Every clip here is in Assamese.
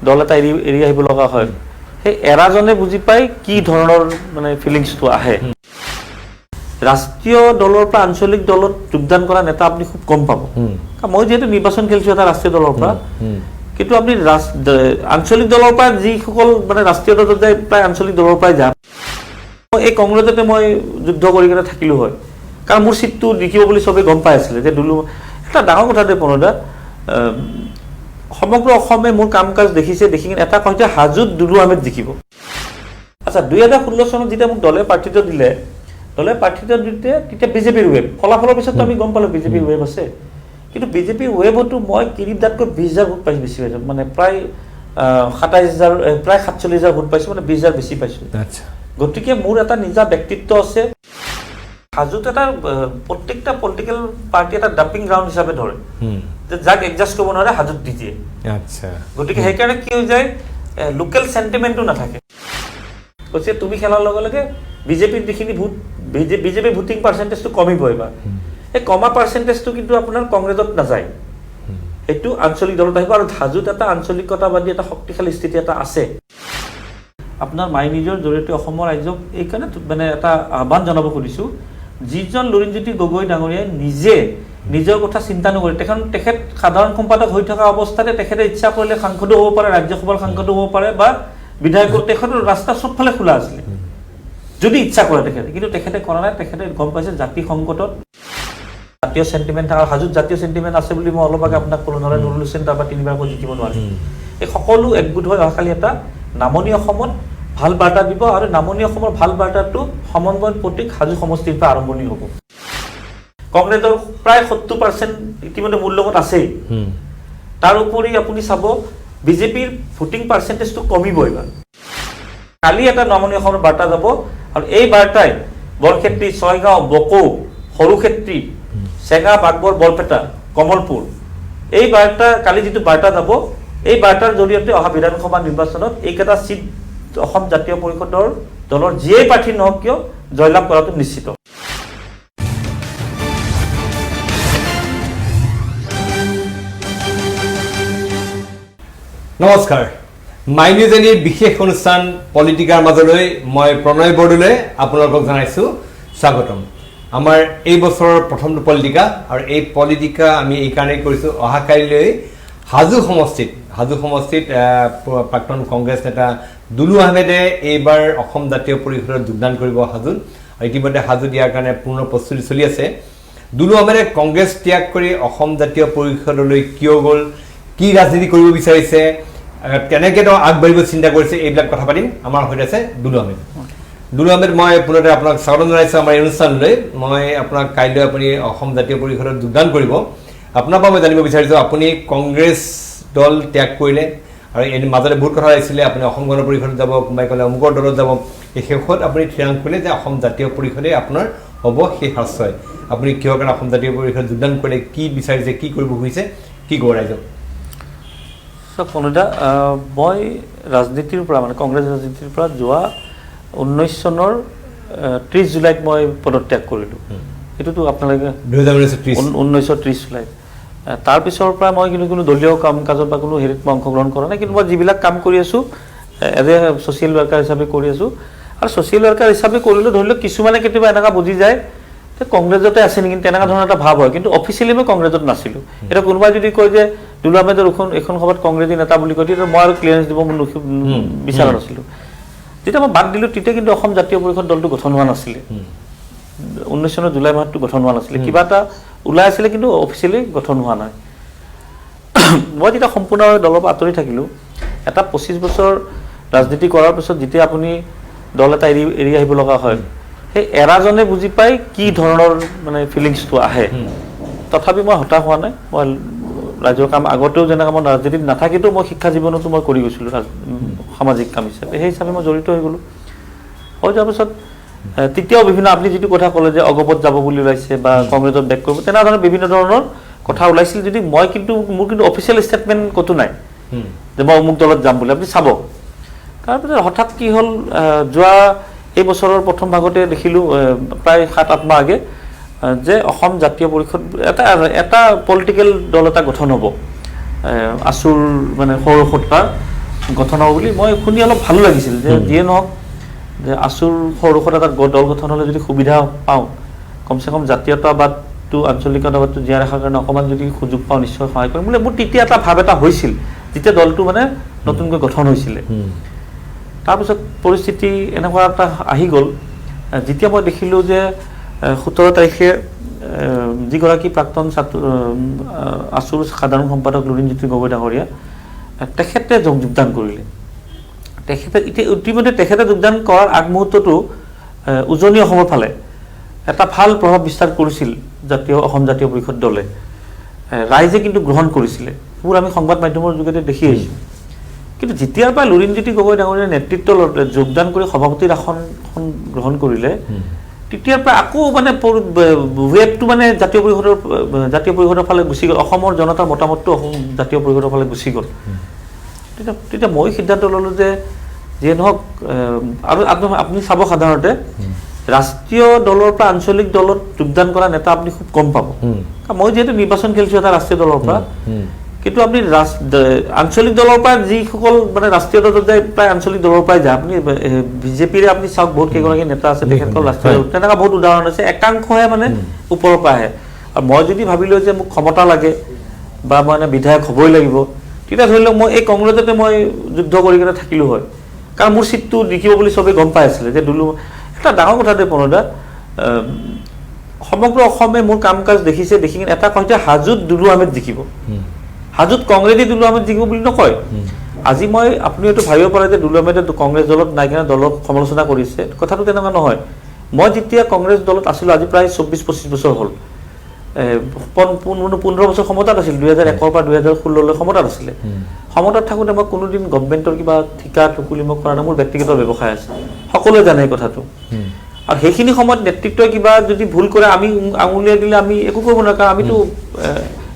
দল এটা এৰি আহিব লগা হয় সেই এৰাজনে বুজি পাই কি ধৰণৰ মানে ফিলিংছটো আহে ৰাষ্ট্ৰীয় দলৰ পৰা আঞ্চলিক দলত যোগদান কৰা নেতা আপুনি খুব কম পাব মই যেহেতু নিৰ্বাচন খেলিছো এটা ৰাষ্ট্ৰীয় দলৰ পৰা কিন্তু আপুনি আঞ্চলিক দলৰ পৰা যিসকল মানে ৰাষ্ট্ৰীয় দলত যায় প্ৰায় আঞ্চলিক দলৰ পৰাই যাম এই কংগ্ৰেছতে মই যুদ্ধ কৰি কিনে থাকিলো হয় কাৰণ মোৰ সিটটো দেখিব বুলি সবে গম পাই আছিল যে দুলু এটা ডাঙৰ কথা দে পনদা সমগ্ৰ অসমে মোৰ কাম কাজ দেখিছে দেখি এটা কয় যে হাজুত দুলু আহমেদ জিকিব আচ্ছা 2016 চনত যেতিয়া মোক দলে প্ৰাৰ্থিত্ব দিলে তেতিয়া বিজেপিৰ ৱেব ফলাফলৰ পিছত আমি গম পালো বিজেপিৰ ৱেব আছে কিন্তু বিজেপিৰ ৱেবতো মই কিৰিদাতকৈ 20000 ভোট পাইছো বেছি পাইছো মানে প্ৰায় 27000 প্ৰায় 47000 ভোট পাইছো মানে 20000 বেছি পাইছো আচ্ছা গতিকে মোৰ এটা নিজা ব্যক্তিত্ব আছে হাজুত এটা প্ৰত্যেকটা পলিটিক্যাল পাৰ্টি এটা ডাম্পিং গ্ৰাউণ্ড হিচাপে ধৰে যে যাক এডজাস্ট কৰিব নোৱাৰে হাজুত দি দিয়ে আচ্ছা গতিকে সেইকাৰণে কি হৈ যায় লোকেল সেন্টিমেন্টটো নাথাকে কৈছে তুমি খেলাৰ লগে লগে বিজেপিৰ যিখিনি ভোট বিজেপি ভোটিং পাৰ্চেন্টেজটো কমিব এবাৰ এই কমা পাৰ্চেন্টেজটো কিন্তু আপোনাৰ কংগ্ৰেছত নাযায় এইটো আঞ্চলিক দলত আহিব আৰু হাজুত এটা আঞ্চলিকতাবাদী এটা শক্তিশালী স্থিতি এটা আছে আপোনাৰ মাই নিজৰ জৰিয়তে অসমৰ ৰাজ্যক এইকাৰণে মানে এটা আহ্বান জনাব খুজিছো যিজন লুৰিণজ্যোতি গগৈ ডাঙৰীয়াই নিজে নিজৰ কথা চিন্তা নকৰে তেখেত সাধাৰণ সম্পাদক হৈ থকা অৱস্থাতে তেখেতে ইচ্ছা কৰিলে সাংসদো হ'ব পাৰে ৰাজ্যসভাৰ সাংসদো হ'ব পাৰে বা বিধায়কৰ তেখেতৰ ৰাস্তা সবফালে খোলা আছিল যদি ইচ্ছা কৰে তেখেতে কিন্তু তেখেতে কৰা নাই তেখেতে গম পাইছে জাতি সংকটত জাতীয় সেন্টিমেন্ট আৰু হাজুত জাতীয় সেন্টিমেন্ট আছে বুলি মই অলপ আগে আপোনাক ক'লো নহলে নুৰুল হুছেইন তাৰপৰা তিনিবাৰ জিকিব নোৱাৰে এই সকলো একগোট হৈ অহাকালি এটা নামনি অসমত ভাল বাৰ্তা দিব আৰু নামনি অসমৰ ভাল বাৰ্তাটো সমন্বয়ৰ প্ৰতীক হাজু সমষ্টিৰ পৰা আৰম্ভণি হ'ব কংগ্ৰেছৰ প্ৰায় 70% ইতিমধ্যে মূল্যত আছে তাৰ উপৰি আপুনি চাব বিজেপিৰ ভোটিং পাৰ্চেন্টেজটো কমিব এবাৰ কালি এটা নামনি অসমৰ বাৰ্তা যাব আৰু এই বাৰ্তাই বৰক্ষেত্ৰী ছয়গাঁও বকো সৰুক্ষেত্ৰী চেঙা বাগবৰ বৰপেটা কমলপুৰ এই বাৰ্তা কালি যিটো বাৰ্তা যাব এই বাৰ্তাৰ জৰিয়তে অহা বিধানসভা নিৰ্বাচনত এইকেইটা সিট অসম জাতীয় পৰিষদৰ দলৰ যিয়ে প্ৰাৰ্থী নহওক কিয় জয়লাভ কৰাটো নিশ্চিত নমস্কাৰ মাই নিউজ এনিৰ বিশেষ অনুষ্ঠান পলিটিকাৰ মাজলৈ মই প্ৰণয় বৰদলৈ আপোনালোকক জনাইছো স্বাগতম আমাৰ এই বছৰৰ প্ৰথমটো পলিটিকা আৰু এই পলিটিকা আমি এই কাৰণে কৰিছো অহাকালিলৈ হাজু সমষ্টিত প্ৰাক্তন কংগ্ৰেছ নেতা দুলু আহমেদে এইবাৰ অসম জাতীয় পৰিষদত যোগদান কৰিব হাজুত ইতিমধ্যে হাজুত ইয়াৰ কাৰণে পূৰ্ণ প্ৰস্তুতি চলি আছে দুলু আহমেদে কংগ্ৰেছ ত্যাগ কৰি অসম জাতীয় পৰিষদলৈ কিয় গ'ল কি ৰাজনীতি কৰিব বিচাৰিছে কেনেকৈ তেওঁ আগবাঢ়িব চিন্তা কৰিছে এইবিলাক কথা পাতিম আমাৰ সৈতে আছে দুলু আহমেদ মই পুনৰবাৰ আপোনাক স্বাগতম জনাইছোঁ আমাৰ এই অনুষ্ঠানলৈ মই আপোনাক কাইলৈ আপুনি অসম জাতীয় পৰিষদত যোগদান কৰিব আপোনাৰ পৰা মই জানিব বিচাৰিছোঁ আপুনি কংগ্ৰেছ দল ত্যাগ কৰিলে আৰু এই মাজতে বহুত কথা আহিছিলে আপুনি অসম গণ পৰিষদত যাব কোনোবাই ক'লে অমুকৰ দলত যাব এই শেষত আপুনি থিৰাংক কৰিলে যে অসম জাতীয় পৰিষদে আপোনাৰ হ'ব শেষ আশ্ৰয় আপুনি কিহৰ কাৰণে অসম জাতীয় পৰিষদত যোগদান কৰিলে কি বিচাৰিছে কি কৰিব খুজিছে কি ক'ব ৰাইজক পনদা মই ৰাজনীতিৰ পৰা মানে কংগ্ৰেছ ৰাজনীতিৰ পৰা যোৱা 19 চনৰ 30 জুলাইত মই পদত্যাগ কৰিলোঁ এইটোতো আপোনালোকে 1930 জুলাইত তাৰ পিছৰ পৰা মই কোনো দলীয় কাম কাজত বা কোনো হেৰিত মই অংশগ্ৰহণ কৰা নাই কিন্তু মই যিবিলাক কাম কৰি আছোঁ এজ এ ছ'চিয়েল ৱৰ্কাৰ হিচাপে কৰি আছোঁ আৰু ছ'চিয়েল ৱৰ্কাৰ হিচাপে কৰিলে ধৰি লওক কিছুমানে কেতিয়াবা এনেকুৱা বুজি যায় যে কংগ্ৰেছতে আছে নেকি তেনেকুৱা ধৰণৰ এটা ভাৱ হয় কিন্তু অফিচিয়েলি মই কংগ্ৰেছত নাছিলোঁ এতিয়া কোনোবাই যদি কয় যে দুলু আহমেদৰ এখন সভাত কংগ্ৰেছী নেতা বুলি কয় তেতিয়া মই আৰু ক্লিয়াৰেঞ্চ দিব বিচৰা নাছিলোঁ যেতিয়া মই বাদ দিলোঁ তেতিয়া কিন্তু অসম জাতীয় পৰিষদ দলটো গঠন হোৱা নাছিলে 19 চনৰ জুলাই মাহটো গঠন হোৱা নাছিলে কিবা এটা ওলাই আছিলে কিন্তু অফিচিয়েলি গঠন হোৱা নাই মই যেতিয়া সম্পূৰ্ণভাৱে দলৰ পৰা আঁতৰি থাকিলোঁ এটা 25 বছৰ ৰাজনীতি কৰাৰ পিছত যেতিয়া আপুনি দল এটা এৰি আহিব লগা হয় সেই এৰাজনে বুজি পাই কি ধৰণৰ মানে ফিলিংছটো আহে তথাপি মই হতাশ হোৱা নাই মই ৰাজ্যৰ কাম আগতেও যেনেকৈ মই ৰাজনীতিত নাথাকিতো মই শিক্ষা জীৱনতো মই কৰি গৈছিলোঁ সামাজিক কাম হিচাপে সেই হিচাপে মই জড়িত হৈ গ'লোঁ হৈ যোৱাৰ পিছত তেতিয়াও বিভিন্ন আপুনি যিটো কথা ক'লে যে অগপত যাব বুলি ওলাইছে বা কংগ্ৰেছত বেক কৰিব তেনেধৰণৰ বিভিন্ন ধৰণৰ কথা ওলাইছিল যদি মই কিন্তু মোৰ কিন্তু অফিচিয়েল ষ্টেটমেণ্ট ক'তো নাই যে মই অমুক দলত যাম বুলি আপুনি চাব তাৰপিছত হঠাৎ কি হ'ল যোৱা এই বছৰৰ প্ৰথম ভাগতে দেখিলোঁ প্ৰায় 7-8 মাহ আগে যে অসম জাতীয় পৰিষদ এটা পলিটিকেল দল এটা গঠন হ'ব আছুৰ মানে সৌৰসত্তাৰ গঠন হ'ব বুলি মই শুনি অলপ ভালো লাগিছিল যে যিয়ে নহওক যে আছুৰ সৰুসুৰা এটা দল গঠন হ'লে যদি সুবিধা পাওঁ কমচে কম জাতীয়তাবাদটো আঞ্চলিকতাবাদটো জীয়াই ৰখাৰ কাৰণে অকণমান যদি সুযোগ পাওঁ নিশ্চয় সহায় কৰিম বুলি মোৰ তেতিয়া এটা ভাৱ এটা হৈছিল যেতিয়া দলটো মানে নতুনকৈ গঠন হৈছিলে তাৰপিছত পৰিস্থিতি এনেকুৱা এটা আহি গ'ল যেতিয়া মই দেখিলোঁ যে 17 তাৰিখে যিগৰাকী প্ৰাক্তন আছুৰ সাধাৰণ সম্পাদক লুৰিণজ্যোতি গগৈ ডাঙৰীয়া তেখেতে যোগদান কৰিলে তেখেতে ইতিমধ্যে তেখেতে যোগদান কৰাৰ আগমুহূৰ্ততো উজনি অসমৰ ফালে এটা ভাল প্ৰভাৱ বিস্তাৰ কৰিছিল অসম জাতীয় পৰিষদ দলে ৰাইজে কিন্তু গ্ৰহণ কৰিছিলে সেইবোৰ আমি সংবাদ মাধ্যমৰ যোগেদি দেখি আহিছোঁ কিন্তু যেতিয়াৰ পৰা লুৰিণজ্যোতি গগৈ ডাঙৰীয়াৰ নেতৃত্বত যোগদান কৰি সভাপতিৰ আসনখন গ্ৰহণ কৰিলে তেতিয়াৰ পৰা আকৌ মানে ৱেবটো মানে জাতীয় পৰিষদৰ ফালে গুচি গ'ল অসমৰ জনতাৰ মতামতটো অসম জাতীয় পৰিষদৰ ফালে গুচি গ'ল তেতিয়া মই সিদ্ধান্ত ল'লোঁ যে যিয়ে নহওক আৰু আপুনি চাব সাধাৰণতে ৰাষ্ট্ৰীয় দলৰ পৰা আঞ্চলিক দলত যোগদান কৰা নেতা আপুনি খুব কম পাব মই যিহেতু নিৰ্বাচন খেলিছোঁ এটা ৰাষ্ট্ৰীয় দলৰ পৰা কিন্তু আপুনি আঞ্চলিক দলৰ পৰা যিসকল মানে ৰাষ্ট্ৰীয় দলত যায় প্ৰায় আঞ্চলিক দলৰ পৰাই যায় আপুনি বিজেপিৰে আপুনি চাওক বহুত কেইগৰাকী নেতা আছে তেখেতসকল ৰাষ্ট্ৰীয় দল তেনেকুৱা বহুত উদাহৰণ আছে একাংশহে মানে ওপৰৰ পৰা আহে আৰু মই যদি ভাবিলোঁ যে মোক ক্ষমতা লাগে বা মানে বিধায়ক হ'বই লাগিব তেতিয়া ধৰি লওক মই এই কংগ্ৰেছতে মই যুদ্ধ কৰি কিনে থাকিলোঁ হয় কাৰণ মোৰ চিটটো জিকিব বুলি চবেই গম পাই আছিলে যে এটা ডাঙৰ কথা দেই প্ৰণদা সমগ্ৰ অসমে মোৰ কাম কাজ দেখিছে দেখি কিনে এটা কয় যে হাজোত দুলু আহমেদ জিকিব হাজোত কংগ্ৰেছে দুলু আহমেদ জিকিব বুলি নকয় আজি মই আপুনি এইটো ভাবিব পাৰে যে দুলু আহমেদে কংগ্ৰেছ দলত নাই কিনে দলক সমালোচনা কৰিছে কথাটো তেনেকুৱা নহয় মই যেতিয়া কংগ্ৰেছ দলত আছিলোঁ আজি প্ৰায় 24-25 বছৰ হ'ল 15 বছৰ ক্ষমতাত আছিল 2001 পৰা 2016 লৈ ক্ষমতাত আছিলে ক্ষমতাত থাকোঁতে মই কোনোদিন গভৰ্ণমেণ্টৰ কিবা ঠিকা টুকুলি মই কৰা নাই মোৰ ব্যক্তিগত ব্যৱসায় আছে সকলোৱে জানে এই কথাটো আৰু সেইখিনি সময়ত নেতৃত্বই কিবা যদি ভুল কৰে আমি আঙুলিয়াই দিলে আমি একো কৰিব নোৱাৰোঁ কাৰণ আমিতো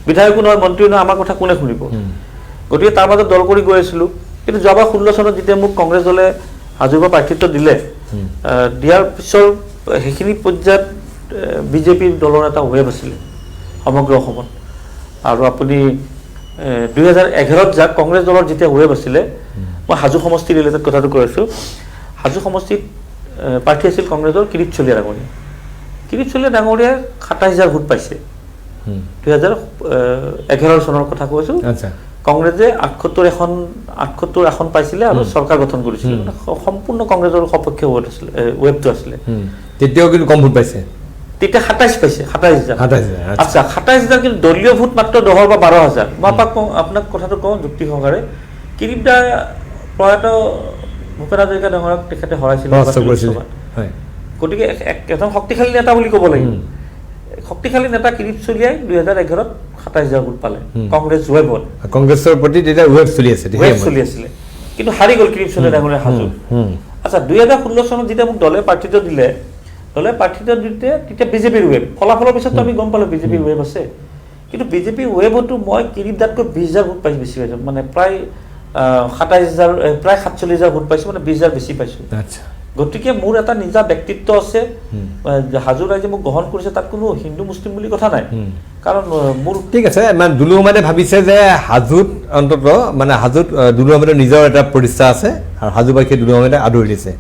বিধায়কো নহয় মন্ত্ৰী নহয় আমাৰ কথা কোনে শুনিব গতিকে তাৰ মাজত দল কৰি গৈ আছিলোঁ কিন্তু যোৱাবাৰ 16 চনত যেতিয়া মোক কংগ্ৰেছ দলে হাজোৰ পৰা প্ৰাৰ্থিত্ব দিয়াৰ পিছৰ সেইখিনি পৰ্যায়ত বিজেপিৰ দলৰ এটা ৱেব আছিলে সমগ্ৰ অসমত আৰু আপুনি 2011ত যাক কংগ্ৰেছ দলৰ যেতিয়া ৱেব আছিলে মই হাজো সমষ্টি ৰিলেটেড কথাটো কৈ আছোঁ হাজো সমষ্টিত প্ৰাৰ্থী আছিল কংগ্ৰেছৰ কিৰিট চলিহা ডাঙৰীয়াই 27,000 ভোট পাইছে 2011 চনৰ কথা কৈছোঁ কংগ্ৰেছে 78 আসন পাইছিলে আৰু চৰকাৰ গঠন কৰিছিলে সম্পূৰ্ণ কংগ্ৰেছৰ সপক্ষে ৱেবটো আছিলে তেতিয়াও কিন্তু কম ভোট পাইছে তেতিয়া 27 পাইছে 27,000 আচ্ছা 27,000 কিন্তু দলীয় ভোট মাত্ৰ 10 বা 12,000 মই আপোনাক কথাটো কওঁ যুক্তি সহকাৰে কিৰিট দা প্ৰয়াত ভূপেন হাজৰিকা ডাঙৰীয়াক তেখেতে হৰাইছিল গতিকে এজন শক্তিশালী নেতা বুলি ক'ব লাগিব শক্তিশালী নেতা কিৰিট চলিয়াই 2011ত 27,000 ভোট পালে কংগ্ৰেছ ৱেবত কংগ্ৰেছৰ প্ৰতি তেতিয়া ৱেব চলি আছিলে কিন্তু হাৰি গ'ল কিৰিট চলিহা ডাঙৰীয়া হাজো আচ্ছা 2016 চনত যেতিয়া মোক দলে প্ৰাৰ্থিত্ব দিলে তেতিয়া বিজেপিৰ ৱেব ফলাফলৰ পিছততো আমি গম পালোঁ বিজেপিৰ ৱেব আছে কিন্তু বিজেপিৰ ৱেবতো মই কিৰিট দাতকৈ 20,000 ভোট পাইছোঁ বেছি পাইছোঁ মানে প্ৰায় 47,000 ভোট পাইছোঁ মানে 20,000 বেছি পাইছোঁ গতিকে মোৰ এটা নিজা ব্যক্তিত্ব আছে হাজো ৰাইজে মোক গ্ৰহণ কৰিছে তাত কোনো হিন্দু মুছলিম বুলি কথা নাই কাৰণ মোৰ ঠিক আছে মানে দুলু আহমেদে ভাবিছে যে হাজোত অন্তত মানে হাজোত দুলু আহমেদৰ নিজৰ এটা প্ৰতিষ্ঠা আছে আৰু হাজোবাসীয়ে দুলু আহমেদে আদৰি দিছে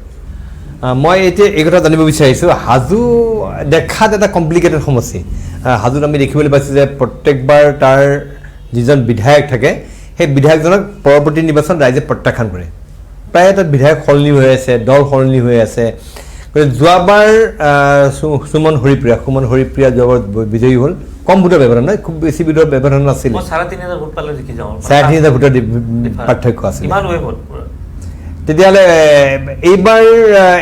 মই এতিয়া এই কথা জানিব বিচাৰিছোঁ হাজো দেখাত এটা কমপ্লিকেটেড সমষ্টি হাজোত আমি দেখিবলৈ পাইছোঁ যে প্ৰত্যেকবাৰ তাৰ যিজন বিধায়ক থাকে সেই বিধায়কজনক পৰৱৰ্তী নিৰ্বাচন ৰাইজে প্ৰত্যাখ্যান কৰে প্ৰায় তাত বিধায়ক সলনি হৈ আছে দল সলনি হৈ আছে গতিকে যোৱাবাৰ সুমন হৰিপ্ৰিয়া যোৱাবাৰ বিজয়ী হ'ল কম ভোটৰ ব্যৱধান নহয় খুব বেছি ভোটৰ ব্যৱধান নাছিল 3,500 ভোট পালে জিকি যাওঁ 3,500 ভোটৰ পাৰ্থক্য আছিল ইমান ৱেব হ'ল তেতিয়াহ'লে এইবাৰ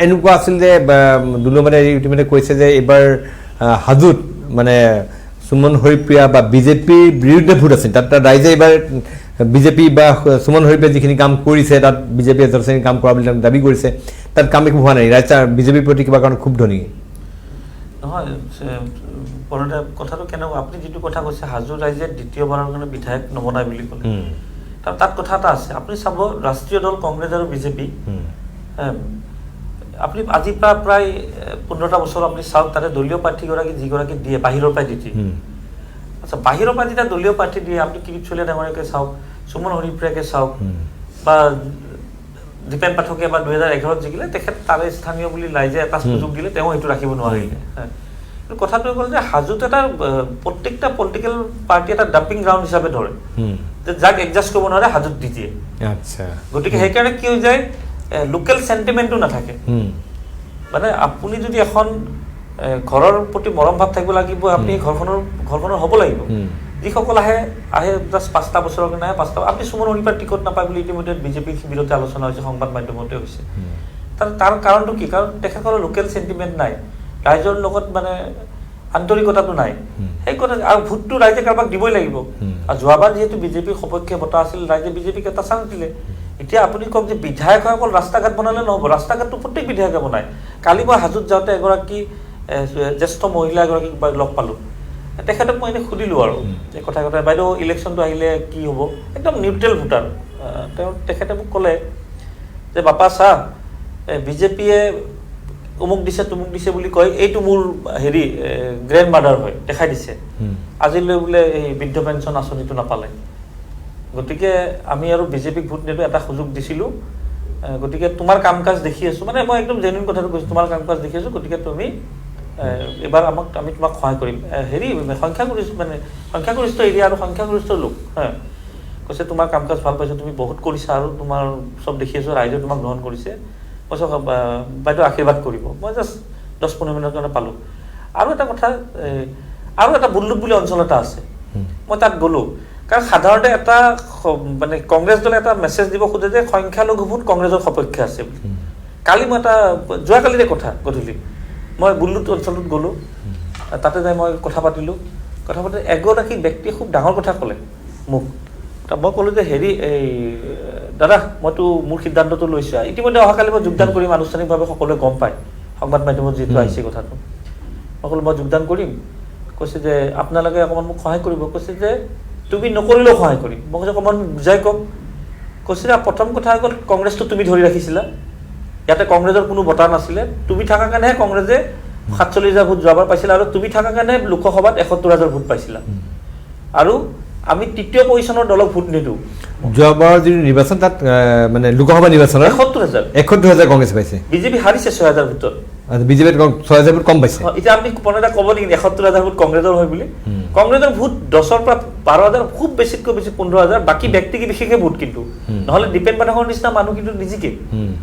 এনেকুৱা আছিল যে দুলু মানে ইতিমধ্যে কৈছে যে এইবাৰ হাজোত মানে সুমন হৰিপ্ৰিয়া বা বিজেপিৰ বিৰুদ্ধে ভোট আছিল তাত ৰাইজে এইবাৰ বিজেপি বা সুমন হৰিপ্ৰিয়া যিখিনি কাম কৰিছে তাত বিজেপিয়ে যথেষ্টখিনি কাম কৰা বুলি দাবী কৰিছে তাত কাম একো হোৱা নাই ৰাইজে বিজেপিৰ প্ৰতি কিবা কাৰণ ক্ষুব্ধ নেকি নহয় কথাটো কেনেকুৱা আপুনি যিটো কথা কৈছে হাজো ৰাইজে দ্বিতীয়বাৰৰ কাৰণে বিধায়ক নবনাই বুলি ক'লে তাত কথা এটা আছে আপুনি চাব ৰাষ্ট্ৰীয় দল কংগ্ৰেছ আৰু বিজেপি আপুনি আজি প্ৰায় 15টা বছৰ আপুনি চাওক তাতে দলীয় প্ৰাৰ্থীগৰাকী যিগৰাকী দিয়ে বাহিৰৰ পৰা দিয়ে আচ্ছা বাহিৰৰ পৰা যেতিয়া দলীয় প্ৰাৰ্থী দিয়ে আপুনি কিৰিট চলিহা ডাঙৰীয়াকে চাওক সুমন হৰিপ্ৰিয়াকে চাওক বা দীপেন পাঠকে বা 2011 জিকিলে তেখেত তাৰে স্থানীয় বুলি ৰাইজে এটা সুযোগ দিলে তেওঁ এইটো ৰাখিব নোৱাৰিলে কথাটো হ'ল যে হাজোত এটা প্ৰত্যেকটা পলিটিকেল পাৰ্টি এটা ডাম্পিং গ্ৰাউণ্ড হিচাপে ধৰে যে যাক এডজাষ্ট কৰিব নোৱাৰে হাজোত দি দিয়ে গতিকে সেইকাৰণে কি হৈ যায় লোকেল চেণ্টিমেণ্টটো নাথাকে মানে আপুনি যদি এখন ঘৰৰ প্ৰতি মৰম ভাৱ থাকিব লাগিব আপুনি ঘৰখনৰ হ'ব লাগিব যিসকল আহে জাষ্ট 5টা বছৰৰ কাৰণে আহে 5টা আপুনি সুমন হৰিপাৰ টিকট নাপায় বুলি ইতিমধ্যে বিজেপিৰ শিবিৰতে আলোচনা হৈছে সংবাদ মাধ্যমতে হৈছে তাৰ কাৰণটো কি কাৰণ তেখেতসকলৰ লোকেল চেণ্টিমেণ্ট নাই ৰাইজৰ লগত মানে আন্তৰিকতাটো নাই সেই কথা আৰু ভোটটো ৰাইজে কাৰোবাক দিবই লাগিব আৰু যোৱাবাৰ যিহেতু বিজেপিৰ সপক্ষে বঁটা আছিল ৰাইজে বিজেপিক এটা চান্স দিলে এতিয়া আপুনি কওক যে বিধায়ক হয় অকল ৰাস্তা ঘাট বনালে নহ'ব ৰাস্তা ঘাটটো প্ৰত্যেক বিধায়কে বনায় কালি মই হাজোত যাওঁতে এগৰাকী জ্যেষ্ঠ মহিলা এগৰাকীক লগ পালোঁ তেখেতক মই এনেই সুধিলোঁ আৰু যে কথা বাইদেউ ইলেকশ্যনটো আহিলে কি হ'ব একদম নিউট্ৰেল ভোটাৰ তেখেতে মোক ক'লে যে বাপা চা বিজেপিয়ে অমুক দিছে তুমুক দিছে বুলি কয় এইটো মোৰ হেৰি গ্ৰেণ্ড মাদাৰ হয় দেখাই দিছে আজিলৈ বোলে এই বৃদ্ধ পেঞ্চন আঁচনিটো নাপালে গতিকে আমি আৰু বিজেপিক ভোট নিদিওঁ এটা সুযোগ দিছিলোঁ গতিকে তোমাৰ কাম কাজ দেখি আছোঁ মানে মই একদম জেনুইন কথাটো কৈছোঁ তোমাৰ কাম কাজ দেখি আছোঁ গতিকে তুমি এবাৰ আমি তোমাক সহায় কৰিম হেৰি সংখ্যাগৰিষ্ঠ এৰিয়া আৰু সংখ্যাগৰিষ্ঠ লোক কৈছে তোমাৰ কাম কাজ ভাল পাইছোঁ তুমি বহুত কৰিছা আৰু তোমাৰ চব দেখি আছোঁ ৰাইজে তোমাক গ্ৰহণ কৰিছে কৈছে বাইদেউ আশীৰ্বাদ কৰিব মই জাষ্ট 10-15 মিনিটৰ কাৰণে পালোঁ আৰু এটা কথা আৰু এটা বুল্লুক বুলি অঞ্চল এটা আছে মই তাত গ'লোঁ কাৰণ সাধাৰণতে এটা মানে কংগ্ৰেছ দলে এটা মেছেজ দিব খোজে যে সংখ্যালঘু ভোট কংগ্ৰেছৰ সপক্ষে আছে বুলি কালি মই এটা যোৱাকালিৰে কথা গধূলি মই বুল্লুক অঞ্চলটোত গ'লোঁ তাতে যাই মই কথা পাতি এগৰাকী ব্যক্তিয়ে খুব ডাঙৰ কথা ক'লে মোক মই ক'লোঁ যে হেৰি এই দাদা মইতো মোৰ সিদ্ধান্তটো লৈছোঁ ইতিমধ্যে অহাকালি মই যোগদান কৰিম আনুষ্ঠানিকভাৱে সকলোৱে গম পায় সংবাদ মাধ্যমত যিহেতু আহিছে কথাটো মই ক'লোঁ মই যোগদান কৰিম কৈছে যে আপোনালোকে অকণমান মোক সহায় কৰিব কৈছে যে তুমি নকৰিলেও সহায় কৰিম মই কৈছোঁ অকণমান বুজাই কওক কৈছে যে প্ৰথম কথা হৈ গ'ল কংগ্ৰেছটো তুমি ধৰি ৰাখিছিলা ইয়াতে কংগ্ৰেছৰ কোনো বঁটা নাছিলে তুমি থকা কাৰণেহে কংগ্ৰেছে 47,000 ভোট যোৱাবাৰ পাইছিলে আৰু তুমি থকা কাৰণে লোকসভাত 71,000 ভোট পাইছিলা আৰু আমি তৃতীয় পজিশ্যনৰ দলক ভোট নিদিওঁ যোৱাবাৰ যিটো নিৰ্বাচন তাত মানে লোকসভা নিৰ্বাচনত 71,000 কংগ্ৰেছ পাইছে বিজেপি হাৰিছে 6,000 ভোটত বিজেপিত 6,000 ভোট কম পাইছে এতিয়া আপুনি প্ৰণেতা ক'ব নেকি 71,000 ভোট কংগ্ৰেছৰ হয় বুলি কংগ্ৰেছৰ ভোট 10ৰ পৰা 12,000 খুব বেছিতকৈ বেছি 15,000 বাকী ব্যক্তিগত বিশেষে ভোট কিন্তু নহ'লে দীপেন পাঠকৰ নিচিনা মানুহ কিন্তু নিজিকে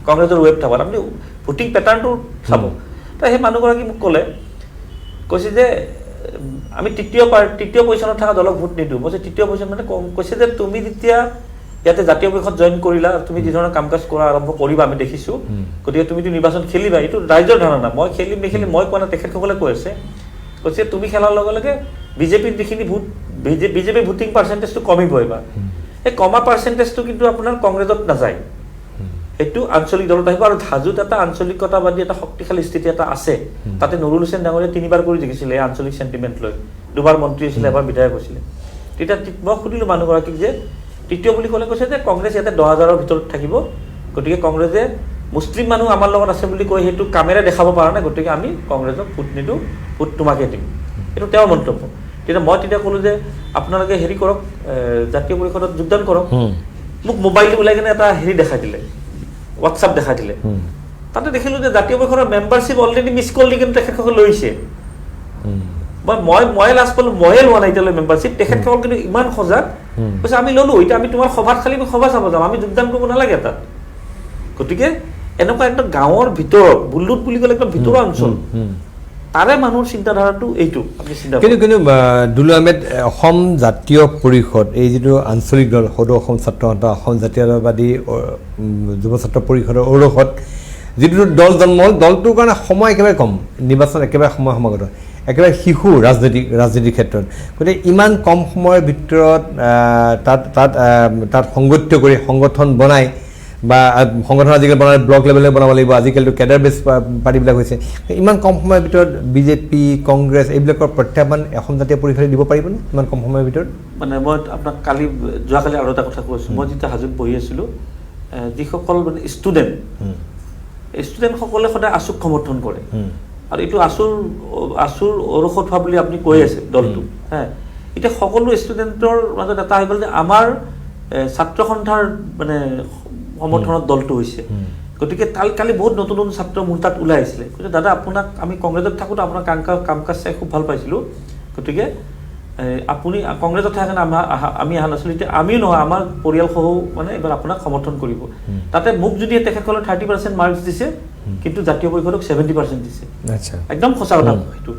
কংগ্ৰেছৰ ৱেব থাকত আপুনি ভোটিং পেটাৰ্ণটো চাব তো সেই মানুহগৰাকী মোক ক'লে কৈছে যে আমি তৃতীয় পজিশ্যনত থকা দলক ভোট নিদিওঁ মই তৃতীয় পজিশ্যন মানে কৈছে যে তুমি যেতিয়া ইয়াতে জাতীয় পৰিষদ জইন কৰিলা তুমি যি ধৰণৰ কাম কাজ কৰা আৰম্ভ কৰিবা আমি দেখিছোঁ গতিকে তুমিতো নিৰ্বাচন খেলিবা এইটো ৰাইজৰ ধাৰণা মই খেলিম নেখেলিম মই কোৱা নাই তেখেতসকলে কৈ আছে কৈছে তুমি খেলাৰ লগে লগে বিজেপিৰ যিখিনি ভোট বিজেপিৰ ভোটিং পাৰ্চেণ্টেজটো কমিব এইবাৰ এই কমা পাৰ্চেণ্টেজটো কিন্তু আপোনাৰ কংগ্ৰেছত নাযায় এইটো আঞ্চলিক দলত আহিব আৰু হাজোত এটা আঞ্চলিকতাবাদী এটা শক্তিশালী স্থিতি এটা আছে তাতে নুৰুল হুছেইন ডাঙৰীয়া 3বাৰ কৰি জিকিছিলে এই আঞ্চলিক চেণ্টিমেণ্ট লৈ 2বাৰ মন্ত্ৰী হৈছিলে এবাৰ বিধায়ক হৈছিলে তেতিয়া মই সুধিলোঁ মানুহগৰাকীক যে তৃতীয় বুলি ক'লে কৈছে যে কংগ্ৰেছ ইয়াতে 10,000ৰ ভিতৰত থাকিব গতিকে কংগ্ৰেছে মুছলিম মানুহ আমাৰ লগত আছে বুলি কৈ সেইটো কামেৰে দেখাব পৰা নাই গতিকে আমি কংগ্ৰেছক ভোট নিদিওঁ ভোট তোমাকে দিম এইটো তেওঁৰ মন্তব্য তেতিয়া ক'লোঁ যে আপোনালোকে হেৰি কৰক জাতীয় পৰিষদত যোগদান কৰক মোক মোবাইলটো ওলাই কিনে এটা হেৰি দেখাই দিলে হোৱাটছআপ দেখাই দিলে তাতে দেখিলোঁ যে জাতীয় পৰিষদৰ মেম্বাৰশ্বিপ অলৰেডি মিছ কল দি কিন্তু তেখেতসকল লৈছে মই লাজ পালোঁ ময়ে লোৱা নাই এতিয়ালৈ মেম্বাৰশ্বিপ তেখেতসকল কিন্তু ইমান সজাগ কৈছে আমি ল'লোঁ এতিয়া আমি তোমাৰ সভাত খালি সভা চাব যাম আমি যোগদান কৰিব নালাগে তাত গতিকে এনেকুৱা একদম গাঁৱৰ ভিতৰত বুল্লুক বুলি ক'লে একদম ভিতৰুৱা অঞ্চল তাৰে মানুহৰ চিন্তাধাৰাটো এইটো কিন্তু দুলু আহমেদ অসম জাতীয় পৰিষদ এই যিটো আঞ্চলিক দল সদৌ অসম ছাত্ৰ সন্থা অসম জাতীয়তাবাদী যুৱ ছাত্ৰ পৰিষদৰ ঔৰসত যিটো দল জন্ম হ'ল দলটোৰ কাৰণে সময় একেবাৰে কম নিৰ্বাচন একেবাৰে সমাগত একেবাৰে শিশু ৰাজনীতিৰ ক্ষেত্ৰত গতিকে ইমান কম সময়ৰ ভিতৰত তাত সংগঠিত কৰি সংগঠন বনাই বা সংগঠন আজিকালি বনালে ব্লক লেভেলে বনাব লাগিব আজিকালিতো কেডাৰ বেছ পাৰ্টিবিলাক হৈছে ইমান কম সময়ৰ ভিতৰত বিজেপি কংগ্ৰেছ এইবিলাকৰ প্ৰত্যাহ্বান অসম জাতীয় পৰিষদে দিব পাৰিবনে ইমান কম সময়ৰ ভিতৰত মানে মই আপোনাক যোৱাকালি আৰু এটা কথা কৈছোঁ মই যেতিয়া হাজোত বহি আছিলোঁ যিসকল মানে ষ্টুডেণ্টসকলে সদায় আছুক সমৰ্থন কৰে আৰু এইটো আছুৰ ঔৰসত হোৱা বুলি আপুনি কৈ আছে দলটো এতিয়া সকলো ষ্টুডেণ্টৰ মাজত এটা হৈ গ'ল যে আমাৰ ছাত্ৰ সন্থাৰ মানে সমৰ্থনত দলটো হৈছে গতিকে কালি বহুত নতুন নতুন ছাত্ৰ মোৰ তাত ওলাই আহিছিলে কৈছে দাদা আপোনাক আমি কংগ্ৰেছত থাকোঁতে আপোনাৰ কাম কাজ চাই খুব ভাল পাইছিলোঁ গতিকে আপুনি কংগ্ৰেছত থাকে আমি অহা নাছিলোঁ এতিয়া আমিও নহয় আমাৰ পৰিয়ালসহ মানে এবাৰ আপোনাক সমৰ্থন কৰিব তাতে মোক যদি তেখেতসকলে 30% মাৰ্কছ দিছে কিন্তু জাতীয় পৰিষদক 70% দিছে একদম সঁচা কথা সেইটো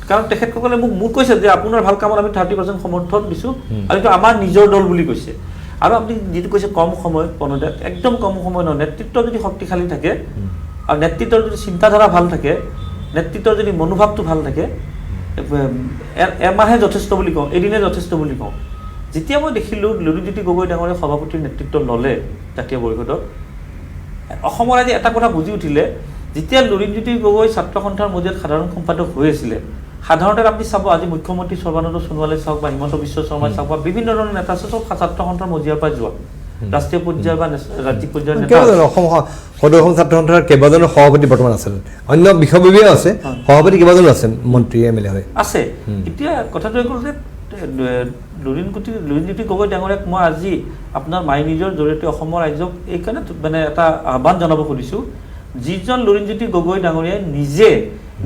কাৰণ তেখেতসকলে মোক কৈছে যে আপোনাৰ ভাল কামত আমি 30% সমৰ্থন দিছোঁ আৰু এইটো আমাৰ নিজৰ দল বুলি কৈছে আৰু আপুনি যিটো কৈছে কম সময় প্ৰণয় একদম কম সময় নহয় নেতৃত্ব যদি শক্তিশালী থাকে আৰু নেতৃত্বৰ যদি চিন্তাধাৰা ভাল থাকে নেতৃত্বৰ যদি মনোভাৱটো ভাল থাকে এমাহে যথেষ্ট বুলি কওঁ এদিনে যথেষ্ট বুলি কওঁ যেতিয়া মই দেখিলোঁ লুৰিণজ্যোতি গগৈ ডাঙৰীয়া সভাপতিৰ নেতৃত্ব ল'লে জাতীয় পৰিষদত অসমৰ আজি এটা কথা বুজি উঠিলে যেতিয়া লুৰিণজ্যোতি গগৈ ছাত্ৰ সন্থাৰ মজিয়াত সাধাৰণ সম্পাদক হৈ আছিলে সাধাৰণতে আপুনি চাব আজি মুখ্যমন্ত্ৰী সৰ্বানন্দ সোণোৱালে চাওক বা হিমন্ত বিশ্ব শৰ্মাই চাওক বা বিভিন্ন ধৰণৰ নেতা আছে চব ছাত্ৰ সন্থাৰ মজিয়াৰ পৰা যোৱা ৰাষ্ট্ৰীয় পৰ্যায়ৰ বা ৰাজ্যিক পৰ্যায়ৰ নেতা অসম সদৌ অসম ছাত্ৰ সন্থাৰ কেইবাজনো সভাপতি বৰ্তমান আছে অন্য বিষয়ববীয়াও আছে সভাপতি কেইবাজনো আছে মন্ত্ৰী MLA হৈ আছে এতিয়া কথাটো হ'ল যে লুৰিণজ্যোতি গগৈ ডাঙৰীয়াক মই আজি আপোনাৰ মাই নিজৰ জৰিয়তে অসমৰ ৰাইজক এইকাৰণে মানে এটা আহ্বান জনাব খুজিছোঁ যিজন লুৰিণজ্যোতি গগৈ ডাঙৰীয়াই নিজে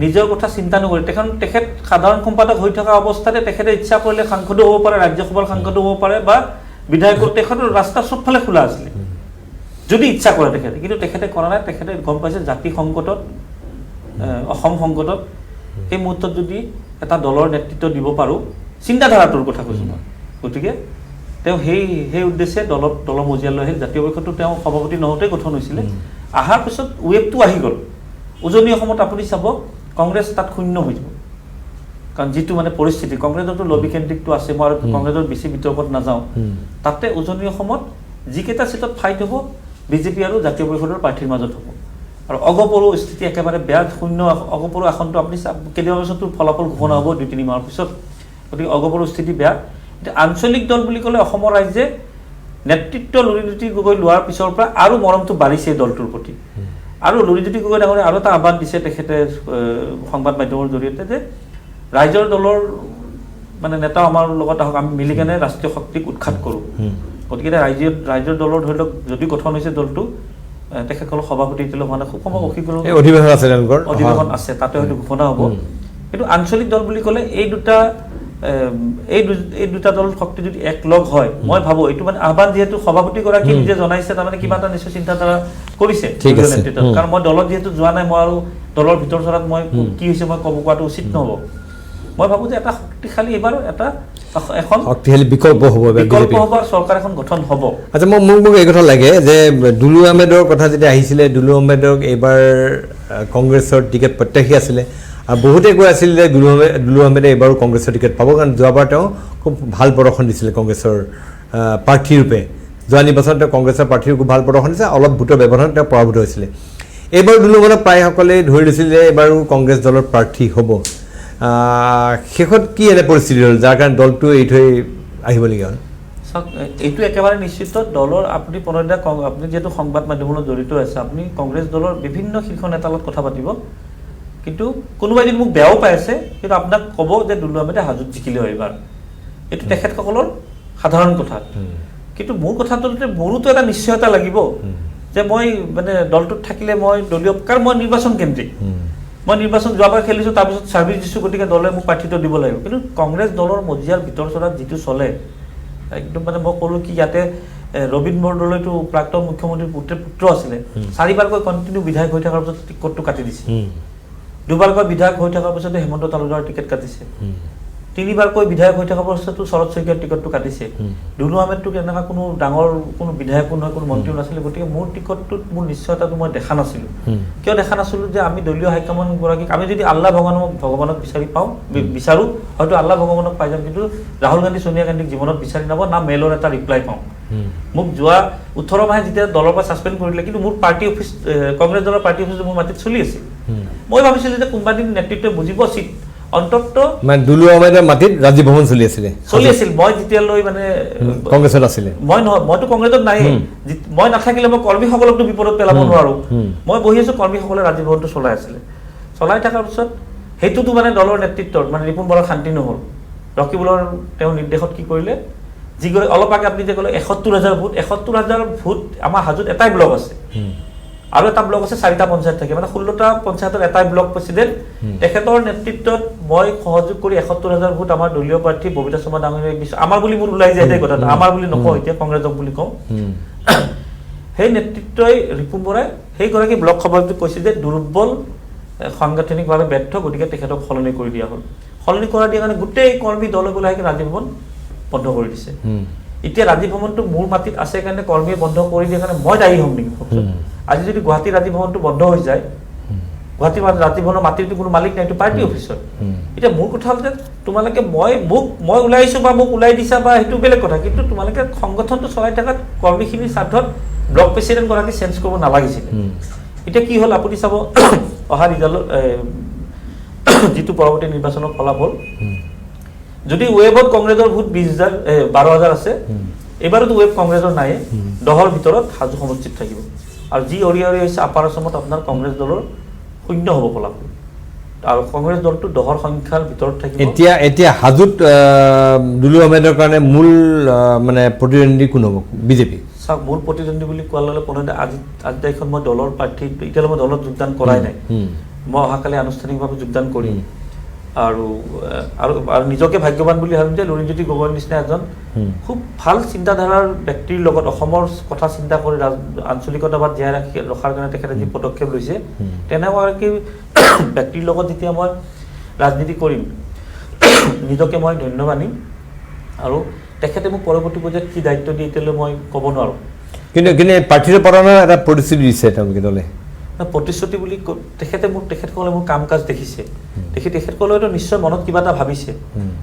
নিজৰ কথা চিন্তা নকৰে তেখেত সাধাৰণ সম্পাদক হৈ থকা অৱস্থাতে তেখেতে ইচ্ছা কৰিলে সাংসদো হ'ব পাৰে ৰাজ্যসভাৰ সাংসদো হ'ব পাৰে বা বিধায়কৰ তেখেতৰ ৰাস্তা চবফালে খোলা আছিলে যদি ইচ্ছা কৰে তেখেতে কিন্তু তেখেতে কৰা নাই তেখেতে গম পাইছে জাতি সংকটত অসম সংকটত এই মুহূৰ্তত যদি এটা দলৰ নেতৃত্ব দিব পাৰোঁ চিন্তাধাৰাটোৰ কথা কৈছোঁ মই গতিকে তেওঁ সেই উদ্দেশ্যে দলৰ মজিয়ালৈ আহিল জাতীয় পৰিষদটো তেওঁ সভাপতি নহওঁতেই গঠন হৈছিলে অহাৰ পিছত ৱেবটো আহি গ'ল উজনি অসমত আপুনি চাব কংগ্ৰেছ তাত শূন্য হৈ যাব কাৰণ যিটো মানে পৰিস্থিতি কংগ্ৰেছৰতো লবি কেন্দ্ৰিকটো আছে মই আৰু কংগ্ৰেছৰ বেছি বিতৰ্কত নাযাওঁ তাতে উজনি অসমত যিকেইটা চিটত ফাইট হ'ব বিজেপি আৰু জাতীয় পৰিষদৰ প্ৰাৰ্থীৰ মাজত হ'ব আৰু অগপৰো স্থিতি একেবাৰে বেয়া শূন্য অগপৰো আসনটো আপুনি কেইদিনমানৰ পিছততো ফলাফল ঘোষণা হ'ব 2-3 মাহৰ পিছত গতিকে অগপৰো স্থিতি বেয়া এতিয়া আঞ্চলিক দল বুলি ক'লে অসমৰ ৰাইজে নেতৃত্ব লুৰিণজ্যোতি গগৈ লোৱাৰ পিছৰ পৰা আৰু মৰমটো বাঢ়িছে দলটোৰ প্ৰতি আৰু লুৰিণজ্যোতি গগৈ ডাঙৰীয়াই আৰু এটা আহ্বান দিছে তেখেতে সংবাদ মাধ্যমৰ জৰিয়তে যে ৰাইজৰ দলৰ মানে নেতা আমাৰ লগত আহক আমি মিলি কেনে ৰাষ্ট্ৰীয় শক্তিক উৎখাত কৰোঁ গতিকে ৰাইজৰ দলৰ ধৰি লওক যদি গঠন হৈছে দলটো তেখেতসকলৰ সভাপতি এতিয়ালৈ হোৱা নাই খুব সময় অধিৱেশন আছে তাতে হয়তো ঘোষণা হ'ব কিন্তু আঞ্চলিক দল বুলি ক'লে এই দুটা দল শক্তি যদি একলগ হয় মই ভাবোঁ এইটো মানে আহ্বান যিহেতু সভাপতিগৰাকী নিজে জনাইছে তাৰমানে কিবা এটা নিশ্চয় চিন্তাধাৰা কৰিছে নেতৃত্বত কাৰণ মই দলত যিহেতু যোৱা নাই মই আৰু দলৰ ভিতৰ চৰাত মই কি হৈছে মই ক'ব কোৱাটো উচিত নহ'ব মই ভাবোঁ যে এটা শক্তিশালী এইবাৰ এখন শক্তিশালী বিকল্প হ'ব চৰকাৰ এখন গঠন হ'ব আচ্ছা মোক এই কথা লাগে যে দুলু আহমেদৰ কথা যেতিয়া আহিছিলে দুলু আহমেদক এইবাৰ কংগ্ৰেছৰ টিকেট প্ৰত্যাশী আছিলে আৰু বহুতে কৈ আছিল যে দুলু আহমেদে এইবাৰো কংগ্ৰেছৰ টিকেট পাব কাৰণ যোৱাবাৰ তেওঁ খুব ভাল প্ৰদৰ্শন দিছিলে কংগ্ৰেছৰ প্ৰাৰ্থীৰূপে যোৱা নিৰ্বাচনত তেওঁ কংগ্ৰেছৰ প্ৰাৰ্থীৰ খুব ভাল প্ৰদৰ্শন দিছে অলপ ভোটৰ ব্যৱধানত তেওঁ পৰাভূত হৈছিলে এইবাৰ দুলু আহমেদক প্ৰায়সকলে ধৰি লৈছিল যে এইবাৰো কংগ্ৰেছ দলৰ প্ৰাৰ্থী হ'ব শেষত কি এনে পৰিস্থিতি হ'ল যাৰ কাৰণে দলটো এৰি থৈ আহিবলগীয়া হ'ল চাওক এইটো একেবাৰে নিশ্চিত দলৰ আপুনি প্ৰণয়দা আপুনি যিহেতু সংবাদ মাধ্যমৰ লগত জড়িত আছে আপুনি কংগ্ৰেছ দলৰ বিভিন্ন শীৰ্ষ নেতাৰ লগত কথা পাতিব কিন্তু কোনোবাই যদি মোক বেয়াও পাই আছে কিন্তু আপোনাক ক'ব যে দুলু আহমেদে হাজোত জিকিলে হয় এইবাৰ এইটো তেখেতসকলৰ সাধাৰণ কথা কিন্তু মোৰ কথাটো মোৰোতো এটা নিশ্চয়তা লাগিব যে মই মানে দলটোত থাকিলে মই দলীয় কাৰণ মই নিৰ্বাচন কেন্দ্ৰিক মই নিৰ্বাচন যোৱাবাৰ খেলিছোঁ তাৰপিছত ছাৰ্ভিচ দিছোঁ গতিকে দলে মোক প্ৰাৰ্থিত্ব দিব লাগিব কিন্তু কংগ্ৰেছ দলৰ মজিয়াৰ ভিতৰ চৰাত যিটো চলে একদম মানে মই ক'লোঁ কি ইয়াতে ৰবীন বৰদলৈতো প্ৰাক্তন মুখ্যমন্ত্ৰীৰ পুত্ৰ আছিলে 4বাৰকৈ কণ্টিনিউ বিধায়ক হৈ থকাৰ পিছত টিকটটো কাটি দিছে 2বাৰকৈ বিধায়ক হৈ থকাৰ পিছতে হেমন্ত তালুকদাৰৰ টিকেট কাটিছে 3বাৰকৈ বিধায়ক হৈ থকাৰ পিছতো শৰৎ শইকীয়াৰ টিকটটো কাটিছে দুলু আহমেদটো এনেকুৱা কোনো ডাঙৰ কোনো বিধায়কো নহয় কোনো মন্ত্ৰীও নাছিলে গতিকে মোৰ টিকটটোত মোৰ নিশ্চয়তাটো মই দেখা নাছিলোঁ কিয় দেখা নাছিলোঁ যে আমি দলীয় হাইকমাণ্ডগৰাকীক আমি যদি আল্লাহ ভগৱানক বিচাৰোঁ হয়তো আল্লাহ ভগৱানক পাই যাম কিন্তু ৰাহুল গান্ধী সোনিয়া গান্ধীক জীৱনত বিচাৰি নাপাওঁ না মেইলৰ এটা ৰিপ্লাই পাওঁ মোক যোৱা 18 মাহে যেতিয়া দলৰ পৰা ছাছপেণ্ড কৰিলে কিন্তু মোৰ পাৰ্টি অফিচ কংগ্ৰেছ দলৰ পাৰ্টি অফিচটো মোৰ মাটিত চলি আছিল মই ভাবিছিলোঁ যে কোনোবা দিন নেতৃত্বই বুজিব চিট অন্ততঃ মানে দুলু আহমেদৰ মাটিত ৰাজীৱ ভৱন চলি আছিল মই যেতিয়ালৈ মানে কংগ্ৰেছত আছিলে মইতো কংগ্ৰেছত নাই মই নাথাকিলে মই কৰ্মীসকলকতো বিপদত পেলাব নোৱাৰোঁ মই বহি আছোঁ কৰ্মীসকলে ৰাজীৱ ভৱনটো চলাই আছিলে চলাই থকাৰ পিছত সেইটোতো মানে দলৰ নেতৃত্বৰ মানে ৰিপুণ বৰাৰ শান্তি নহ'ল ৰকিবুলৰ তেওঁৰ নিৰ্দেশত কি কৰিলে যিগৰাকী অলপ আগে আপুনি যে ক'লে ৭১,০০০ ভোট ৭১,০০০ ভোট আমাৰ হাজোত এটাই ব্লক আছে আৰু এটা ব্লক আছে 4টা পঞ্চায়ত থাকে মানে 16টা পঞ্চায়তৰ এটাই ব্লক প্ৰেচিডেণ্ট তেখেতৰ নেতৃত্বত মই সহযোগ কৰি ৭১,০০০ ভোট আমাৰ দলীয় প্ৰাৰ্থী ববিতা শৰ্মা ডাঙৰীয়াক দিছোঁ আমাৰ বুলি মোৰ ওলাই যায় এই কথাটো আমাৰ বুলি নকওঁ এতিয়া কংগ্ৰেছক বুলি কওঁ সেই নেতৃত্বই ৰিপুন বৰাই সেইগৰাকী ব্লক সভাপতি কৈছে যে দুৰ্বল সাংগঠনিকভাৱে ব্যৰ্থ গতিকে তেখেতক সলনি কৰি দিয়া হ'ল সলনি কৰা দিয়া কাৰণে গোটেই কৰ্মী দলে ওলাই ৰাজীৱ ভৱন বন্ধ কৰি দিছে এতিয়া ৰাজীৱ ভৱনটো মোৰ মাটিত আছে কাৰণে কৰ্মীয়ে বন্ধ কৰি দিয়া কাৰণে মই দায়ী হ'ম নেকি আজি যদি গুৱাহাটী ৰাজীৱ ভৱনটো বন্ধ হৈ যায় গুৱাহাটী ৰাজীৱ ভৱনৰ মাটিৰটো কোনো মালিক নাই এইটো পাৰ্টি অফিচৰ এতিয়া মোৰ কথা হ'ল যে তোমালোকে মই ওলাই আহিছোঁ বা মোক ওলাই দিছা বা সেইটো বেলেগ কথা কিন্তু তোমালোকে সংগঠনটো চলাই থকাত কৰ্মীখিনিৰ স্বাৰ্থত ব্লক প্ৰেচিডেণ্টগৰাকী চেঞ্জ কৰিব নালাগিছিলে এতিয়া কি হ'ল আপুনি চাব অহা ৰিজাল্টত যিটো পৰৱৰ্তী নিৰ্বাচনৰ ফলাফল যদি ৱেবত কংগ্ৰেছৰ ভোট 12,000 আছে এবাৰতো ৱেব কংগ্ৰেছৰ নাই 10ৰ ভিতৰত হাজো সমষ্টিত থাকিব আৰু যি অৰিয়াৰি হৈছে আপাৰ আছামত আপোনাৰ কংগ্ৰেছ দলৰ শূন্য হ'ব ফলাফল আৰু কংগ্ৰেছ দলটো 10ৰ সংখ্যাৰ ভিতৰত থাকিব এতিয়া হাজোত দুলু আহমেদৰ কাৰণে মূল মানে প্ৰতিদ্বন্দ্বী কোন হ'ব বিজেপি চাওক মূল প্ৰতিদ্বন্দ্বী বুলি কোৱাৰ লগে লগে আজি তাৰিখত মই দলৰ প্ৰাৰ্থী এতিয়ালৈ মই দলত যোগদান কৰাই নাই মই অহাকালি আনুষ্ঠানিকভাৱে যোগদান কৰিম আৰু নিজকে ভাগ্যৱান বুলি ভাবিম যে লুৰিণজ্যোতি গগৈৰ নিচিনা এজন খুব ভাল চিন্তাধাৰাৰ ব্যক্তিৰ লগত অসমৰ কথা চিন্তা কৰি আঞ্চলিকতাবাদ জীয়াই ৰখাৰ কাৰণে তেখেতে যি পদক্ষেপ লৈছে তেনেকুৱাগৰাকী ব্যক্তিৰ লগত যেতিয়া মই ৰাজনীতি কৰিম নিজকে মই ধন্য মানিম আৰু তেখেতে মোক পৰৱৰ্তী পৰ্যায়ত কি দায়িত্ব দিয়ে এতিয়ালৈ মই ক'ব নোৱাৰোঁ কিন্তু প্ৰাৰ্থীৰ পৰা এটা প্ৰতিশ্ৰুতি দিছে তেওঁলোকে দলে প্ৰতিশ্ৰুতি বুলি তেখেতসকলে মোৰ কাম কাজ দেখিছে তেখেতসকলে হয়তো নিশ্চয় মনত কিবা এটা ভাবিছে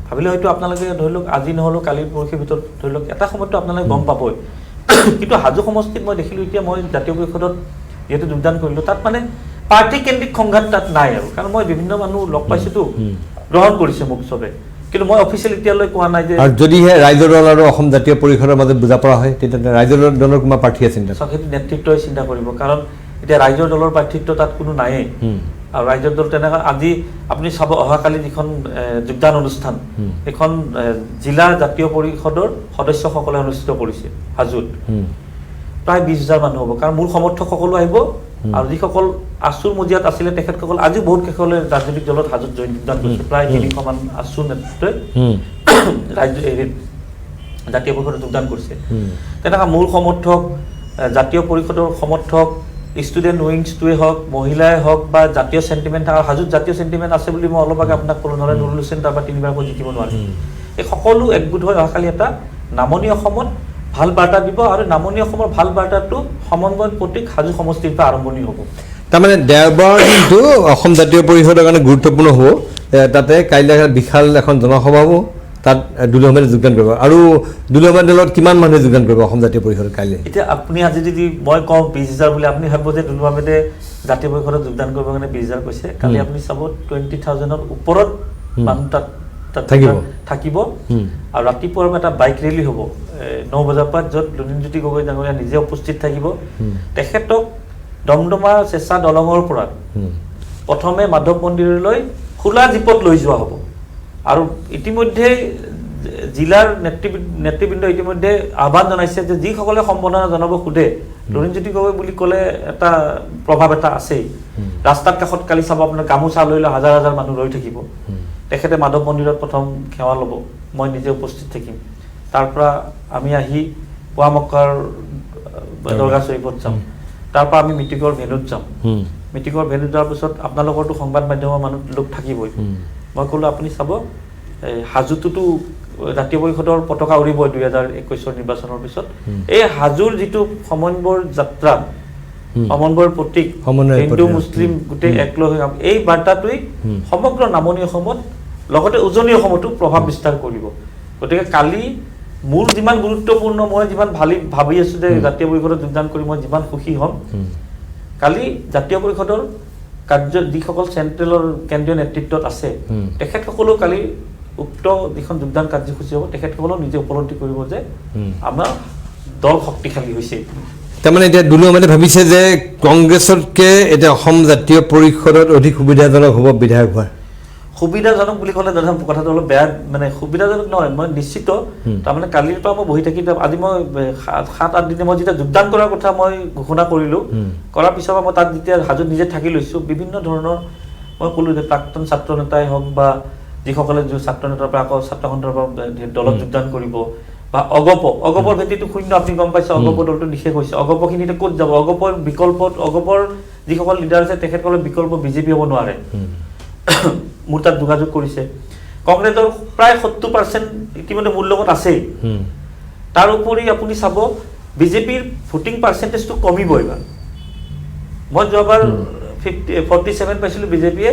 ভাবিলে হয়তো আপোনালোকে ধৰি লওক আজি নহ'লেও কালি পৰহিৰ ভিতৰত ধৰি লওক এটা সময়তো আপোনালোকে গম পাবই কিন্তু হাজো সমষ্টিত মই দেখিলোঁ এতিয়া মই জাতীয় পৰিষদত যিহেতু যোগদান কৰিলোঁ তাত মানে পাৰ্টি কেন্দ্ৰিক সংঘাত তাত নাই আৰু কাৰণ মই বিভিন্ন মানুহ লগ পাইছোঁতো গ্ৰহণ কৰিছে মোক চবে কিন্তু মই অফিচিয়েল এতিয়ালৈ কোৱা নাই যে যদিহে ৰাইজৰ দল আৰু অসম জাতীয় পৰিষদৰ মাজত বুজা পৰা হয় তেতিয়া ৰাইজৰ দলৰ কোনোবা প্ৰাৰ্থী আছে সেইটো নেতৃত্বই চিন্তা কৰিব কাৰণ এতিয়া ৰাইজৰ দলৰ প্ৰাৰ্থিত্ব তাত কোনো নায়েই আৰু ৰাইজৰ দল তেনেকুৱা আজি আপুনি চাব অহাকালি যিখন যোগদান অনুষ্ঠান এখন জিলা জাতীয় পৰিষদৰ সদস্যসকলে অনুষ্ঠিত কৰিছে হাজোত প্ৰায় 20,000 মানুহ হ'ব কাৰণ মূল সমৰ্থক সকলো আহিব আৰু যিসকল আছুৰ মজিয়াত আছিলে তেখেতসকল আজি বহুত কেইসকলে ৰাজনৈতিক দলত হাজোত যোগদান কৰিছে প্ৰায় 300 মান আছু নেতৃত্বই জাতীয় পৰিষদত যোগদান কৰিছে তেনেকুৱা মূল সমৰ্থক জাতীয় পৰিষদৰ সমৰ্থক ষ্টুডেণ্ট উইংছটোৱে হওক মহিলাই হওক বা জাতীয় চেণ্টিমেণ্ট আৰু হাজোত জাতীয় চেণ্টিমেণ্ট আছে বুলি মই অলপ আগে আপোনাক ক'লো নহ'লে নুৰুল হুছেইন তাৰপৰা 3বাৰকৈ জিকিব নোৱাৰে এই সকলো একগোট হৈ অহাকালি এটা নামনি অসমত ভাল বাৰ্তা দিব আৰু নামনি অসমৰ ভাল বাৰ্তাটো সমন্বয়ৰ প্ৰতীক হাজো সমষ্টিৰ পৰা আৰম্ভণি হ'ব তাৰমানে দেওবাৰ দিনটো অসম জাতীয় পৰিষদৰ কাৰণে গুৰুত্বপূৰ্ণ হ'ব তাতে কাইলৈ বিশাল এখন জনসভা হ'ব তাত দুলু আহমেদে যোগদান কৰিব আৰু দুলু আহমেদ দলত কিমান মানুহে যোগদান কৰিব অসম জাতীয় পৰিষদত কাইলৈ এতিয়া আপুনি আজি যদি মই কওঁ 20,000 বুলি আপুনি ভাবিব যে দুলু আহমেদে জাতীয় পৰিষদত যোগদান কৰিবৰ কাৰণে 20,000 কৈছে কালি আপুনি চাব 20,000ৰ ওপৰত মানুহ তাত থাকিব আৰু ৰাতিপুৱাৰ এটা বাইক ৰেলী হ'ব 9 বজাৰ পৰা য'ত লুৰিণজ্যোতি গগৈ ডাঙৰীয়া নিজে উপস্থিত থাকিব তেখেতক দমদমা চেঁচা দলঙৰ পৰা প্ৰথমে মাধৱ মন্দিৰলৈ খোলা জীপত লৈ যোৱা হ'ব আৰু ইতিমধ্যে জিলাৰ নেতৃবৃন্দ ইতিমধ্যে আহ্বান জনাইছে যে যিসকলে সম্বৰ্ধনা জনাব সোধে লুৰিণজ্যোতি গগৈ বুলি ক'লে এটা প্ৰভাৱ এটা আছেই ৰাস্তাৰ কাষত কালি চাব আপোনাৰ গামোচা লৈ হাজাৰ হাজাৰ মানুহ ৰৈ থাকিব তেখেতে মাধৱ মন্দিৰত প্ৰথম সেৱা ল'ব মই নিজে উপস্থিত থাকিম তাৰ পৰা আমি আহি পুৱামক্কাৰ দৰগা শ্বৰীফত যাম তাৰ পৰা আমি মিটিঙৰ ভেনুত যাম মিটিঙৰ ভেনুত যোৱাৰ পিছত আপোনালোকৰতো সংবাদ মাধ্যমৰ মানুহ লোক থাকিবই মই ক'লো আপুনি চাব হাজোটোতো জাতীয় পৰিষদৰ পতাকা উৰিব 2021 নিৰ্বাচনৰ পিছত এই হাজোৰ যিটো সমন্বয়ৰ যাত্ৰা সমন্বয়ৰ প্ৰতীক হিন্দু মুছলিম গোটেই একলগ হৈ এই বাৰ্তাটোৱে সমগ্ৰ নামনি অসমত লগতে উজনি অসমতো প্ৰভাৱ বিস্তাৰ কৰিব গতিকে কালি মোৰ যিমান গুৰুত্বপূৰ্ণ মই যিমান ভাবি আছোঁ যে জাতীয় পৰিষদত যোগদান কৰি মই যিমান সুখী হ'ম কালি জাতীয় পৰিষদৰ যিসকল চেণ্ট্ৰেলৰ কেন্দ্ৰীয় নেতৃত্বত আছে তেখেতসকলেও কালি উক্ত যিখন যোগদান কাৰ্যসূচী হ'ব তেখেতসকলেও নিজে উপলব্ধি কৰিব যে আমাৰ দল শক্তিশালী হৈছে তাৰমানে এতিয়া দুলু আহমেদে ভাবিছে যে কংগ্ৰেছতকৈ এতিয়া অসম জাতীয় পৰিষদত অধিক সুবিধাজনক হ'ব বিধায়ক হোৱাৰ সুবিধাজনক বুলি ক'লে দাদা কথাটো অলপ বেয়া, মানে সুবিধাজনক নহয়, মই নিশ্চিত তাৰমানে কালিৰ পৰা মই বহি থাকি আজি মই 7-8 দিনে মই যেতিয়া যোগদান কৰাৰ কথা মই ঘোষণা কৰিলোঁ, কৰাৰ পিছৰ পৰা মই তাত যেতিয়া হাজোত নিজে থাকি লৈছোঁ, বিভিন্ন ধৰণৰ মই ক'লোঁ যে প্ৰাক্তন ছাত্ৰ নেতাই হওক বা যিসকলে ছাত্ৰ নেতাৰ পৰা আকৌ ছাত্ৰ সন্থাৰ পৰা দলত যোগদান কৰিব বা অগপৰ ভেটিটো শূন্য, আপুনি গম পাইছে অগপ দলটো নিষেধ হৈছে, অগপখিনিতে ক'ত যাব, অগপৰ বিকল্পত অগপৰ যিসকল লিডাৰ আছে তেখেতসকলৰ বিকল্প বিজেপি হ'ব নোৱাৰে। মোৰ তাত যোগাযোগ কৰিছে, কংগ্ৰেছৰ প্ৰায় 70% ইতিমধ্যে মোৰ লগত আছেই। তাৰ উপৰি আপুনি চাব বিজেপিৰ ভোটিং পাৰ্চেণ্টেজটো কমিব এইবাৰ। মই যোৱাবাৰ 47 পাইছিলোঁ, বিজেপিয়ে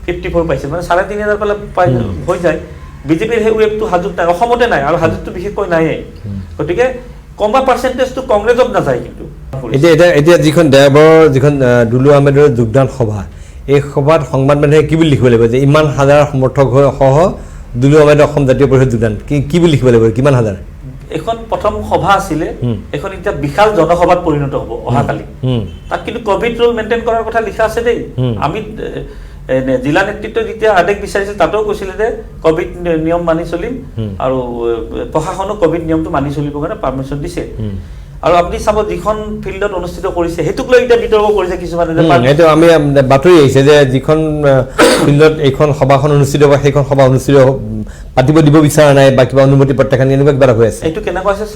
54 পাইছিল, মানে 3,500 পালে হৈ যায়। বিজেপিৰ সেই ৱেবটো হাজোত নাই, অসমতে নাই, আৰু হাজোতটো বিশেষকৈ নাইয়ে। গতিকে কমা পাৰ্চেণ্টেজটো কংগ্ৰেছত নাযায়। কিন্তু এতিয়া যিখন দেওবাৰৰ যিখন দুলু আহমেদৰ যোগদান সভা, এই সভাত সংবাদ মাধ্যমে কি বুলি লিখিব লাগিব যে ইমান হাজাৰ সমৰ্থক সহ দুলু আহমেদৰ অসম জাতীয় পৰিষদ যোগদান, কি বুলি লিখিব লাগিব, কিমান হাজাৰ? এখন প্ৰথম সভা আছিলে, এখন এতিয়া বিশাল জনসভাত পৰিণত হ'ব অহাকালি। তাত কিন্তু কভিড ৰুল মেইনটেইন কৰাৰ কথা লিখা আছে দেই। আমি জিলা নেতৃত্বই যেতিয়া আদেশ বিচাৰিছিল তাতেও কৈছিলে যে কভিড নিয়ম মানি চলিম, আৰু প্ৰশাসনো কভিড নিয়মটো মানি চলিবৰ কাৰণে পাৰ্মিশ্যন দিছে। আৰু আপুনি চাব যিখন ফিল্ডত অনুষ্ঠিত কৰিছে সেইটোক লৈ এতিয়া বিতৰ্ক কৰিছে কিছুমানে, এইটো আমি বাতৰি আহিছে যে যিখন ফিল্ডত এইখন সভাখন অনুষ্ঠিত হ'ব সেইখন সভা অনুষ্ঠিত পাতিব দিব বিচৰা নাই বা কিবা অনুমতি প্ৰত্যাখ্যান এনেকুৱা কিবা হৈ আছে। এইটো কেনেকুৱা হৈছে,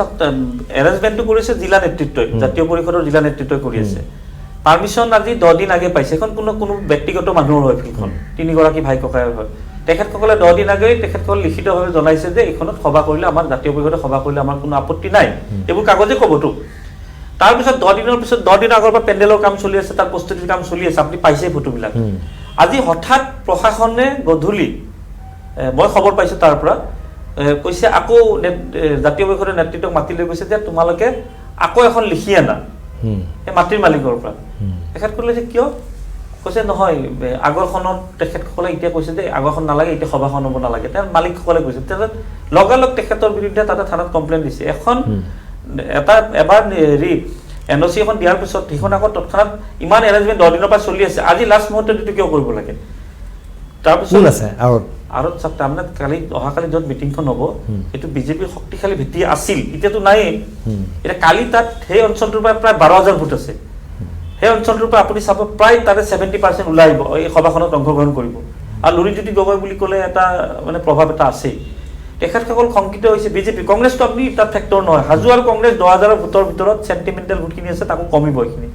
এৰেঞ্জমেণ্টটো কৰিছে জিলা নেতৃত্বই, জাতীয় পৰিষদৰ জিলা নেতৃত্বই কৰি আছে। পাৰ্মিশ্যন আজি 10 দিন আগে পাইছে। এখন কোনো ব্যক্তিগত মানুহৰ হয় ফিল্ডখন, 3গৰাকী ভাই ককায়ৰ হয়। তেখেতসকলে 10 দিন আগেই তেখেতসকলে লিখিতভাৱে জনাইছে যে এইখনত সভা কৰিলে, আমাৰ জাতীয় পৰিষদে সভা কৰিলে আমাৰ কোনো আপত্তি নাই, এইবোৰ কাগজে ক'বতো। তাৰপিছত 10 দিনৰ পিছত 10 দিন আগৰ পৰা পেণ্ডেলৰ কাম চলি আছে, তাৰ প্ৰস্তুতিৰ কাম চলি আছে, আপুনি পাইছে ফটোবিলাক। আজি হঠাৎ প্ৰশাসনে গধূলি মই খবৰ পাইছোঁ তাৰ পৰা কৈছে আকৌ জাতীয় পৰিষদৰ নেতৃত্বক মাতি লৈ গৈছে যে তোমালোকে আকৌ এখন লিখি আনা এই মাটিৰ মালিকৰ পৰা। তেখেতসকলে যে কিয় কৈছে নহয় আগৰখনত তেখেতসকলে এতিয়া কৈছে যে আগৰখন নালাগে, এতিয়া সভাখন হ'ব নালাগে, তেওঁ মালিকসকলে কৈছে। তাৰপিছত লগালগ তেখেতৰ বিৰুদ্ধে তাতে থানাত কমপ্লেইন দিছে। এবাৰ NOC এখন দিয়াৰ পিছত সেইখন আকৌ তৎক্ষণাৎ ইমান এৰেঞ্জমেণ্ট 10 দিনৰ পৰা চলি আছে, আজি লাষ্ট মুহূৰ্তত এইটো কিয় কৰিব লাগে? তাৰপিছত আৰু চাওক তাৰমানে অহাকালি য'ত মিটিংখন হ'ব সেইটো বিজেপিৰ শক্তিশালী ভেটি আছিল, এতিয়াতো নাইয়ে। এতিয়া কালি তাত সেই অঞ্চলটোৰ পৰা প্ৰায় 12,000 ভোট আছে। সেই অঞ্চলটোৰ পৰা আপুনি চাব প্ৰায় তাতে 70% ওলাই আহিব, এই সভাখনত অংশগ্ৰহণ কৰিব। আৰু লুৰিজ্যোতি গগৈ বুলি ক'লে এটা মানে প্ৰভাৱ এটা আছেই। তেখেতসকল শংকিত হৈছে বিজেপি, কংগ্ৰেছটো আপুনি তাত ফেক্টৰ নহয়। হাজো আৰু কংগ্ৰেছ 10,000 ভোটৰ ভিতৰত চেণ্টিমেণ্টেল ভোটখিনি আছে, তাকো কমিব এইখিনি।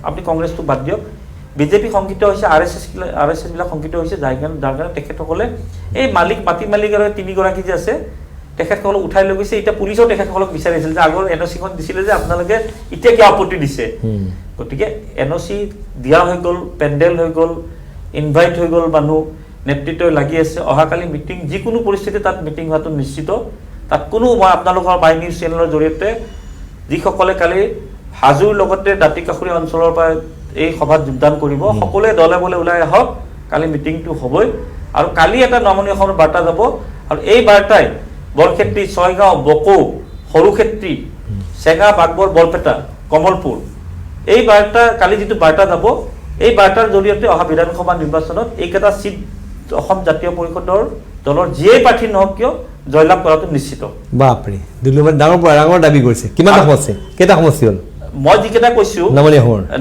আপুনি কংগ্ৰেছটো বাদ দিয়ক। বিজেপি শংকিত হৈছে, RSS বিলাক শংকিত হৈছে, যাৰ কাৰণে তেখেতসকলে এই মাটি মালিক আৰু 3গৰাকী যে আছে তেখেতসকলক উঠাই লৈ গৈছে। এতিয়া পুলিচেও তেখেতসকলক বিচাৰিছিল যে আগৰ NOC-খন দিছিলে যে আপোনালোকে এতিয়া কিয় আপত্তি দিছে। গতিকে NOC দিয়া হৈ গ'ল, পেণ্ডেল হৈ গ'ল, ইনভাইট হৈ গ'ল, মানুহ নেতৃত্বই লাগি আছে। অহাকালি মিটিং যিকোনো পৰিস্থিতি তাত মিটিং হোৱাটো নিশ্চিত। তাত কোনো মই আপোনালোকৰ মাই নিউজ চেনেলৰ জৰিয়তে যিসকলে কালি হাজোৰ লগতে দাঁতিকাষৰীয়া অঞ্চলৰ পৰা এই সভাত যোগদান কৰিব, সকলোৱে দলে বলে ওলাই আহক, কালি মিটিংটো হ'বই। আৰু কালি এটা নমনীয় অসমৰ বাৰ্তা যাব, আৰু এই বাৰ্তাই বৰক্ষেত্ৰী, ছয়গাঁও, বকো, সৰুক্ষেত্ৰী, চেঙা, বাগবৰ, বৰপেটা, কমলপুৰ, এই বাৰ্তা কালি যিটো বাৰ্তা যাব, এই বাৰ্তাৰ জৰিয়তে অহা বিধানসভা নিৰ্বাচনত এইকেইটা চিট অসম জাতীয় পৰিষদৰ দলৰ যিয়েই প্ৰাৰ্থী নহওক কিয় জয়লাভ কৰাটো নিশ্চিত। বাপৰে, দুলু আহমেদ ডাঙৰ দাবী কৰিছে। কিমানটা সমষ্টি, কেইটা সমষ্টি হ'ল? মই যিকেইটা কৈছো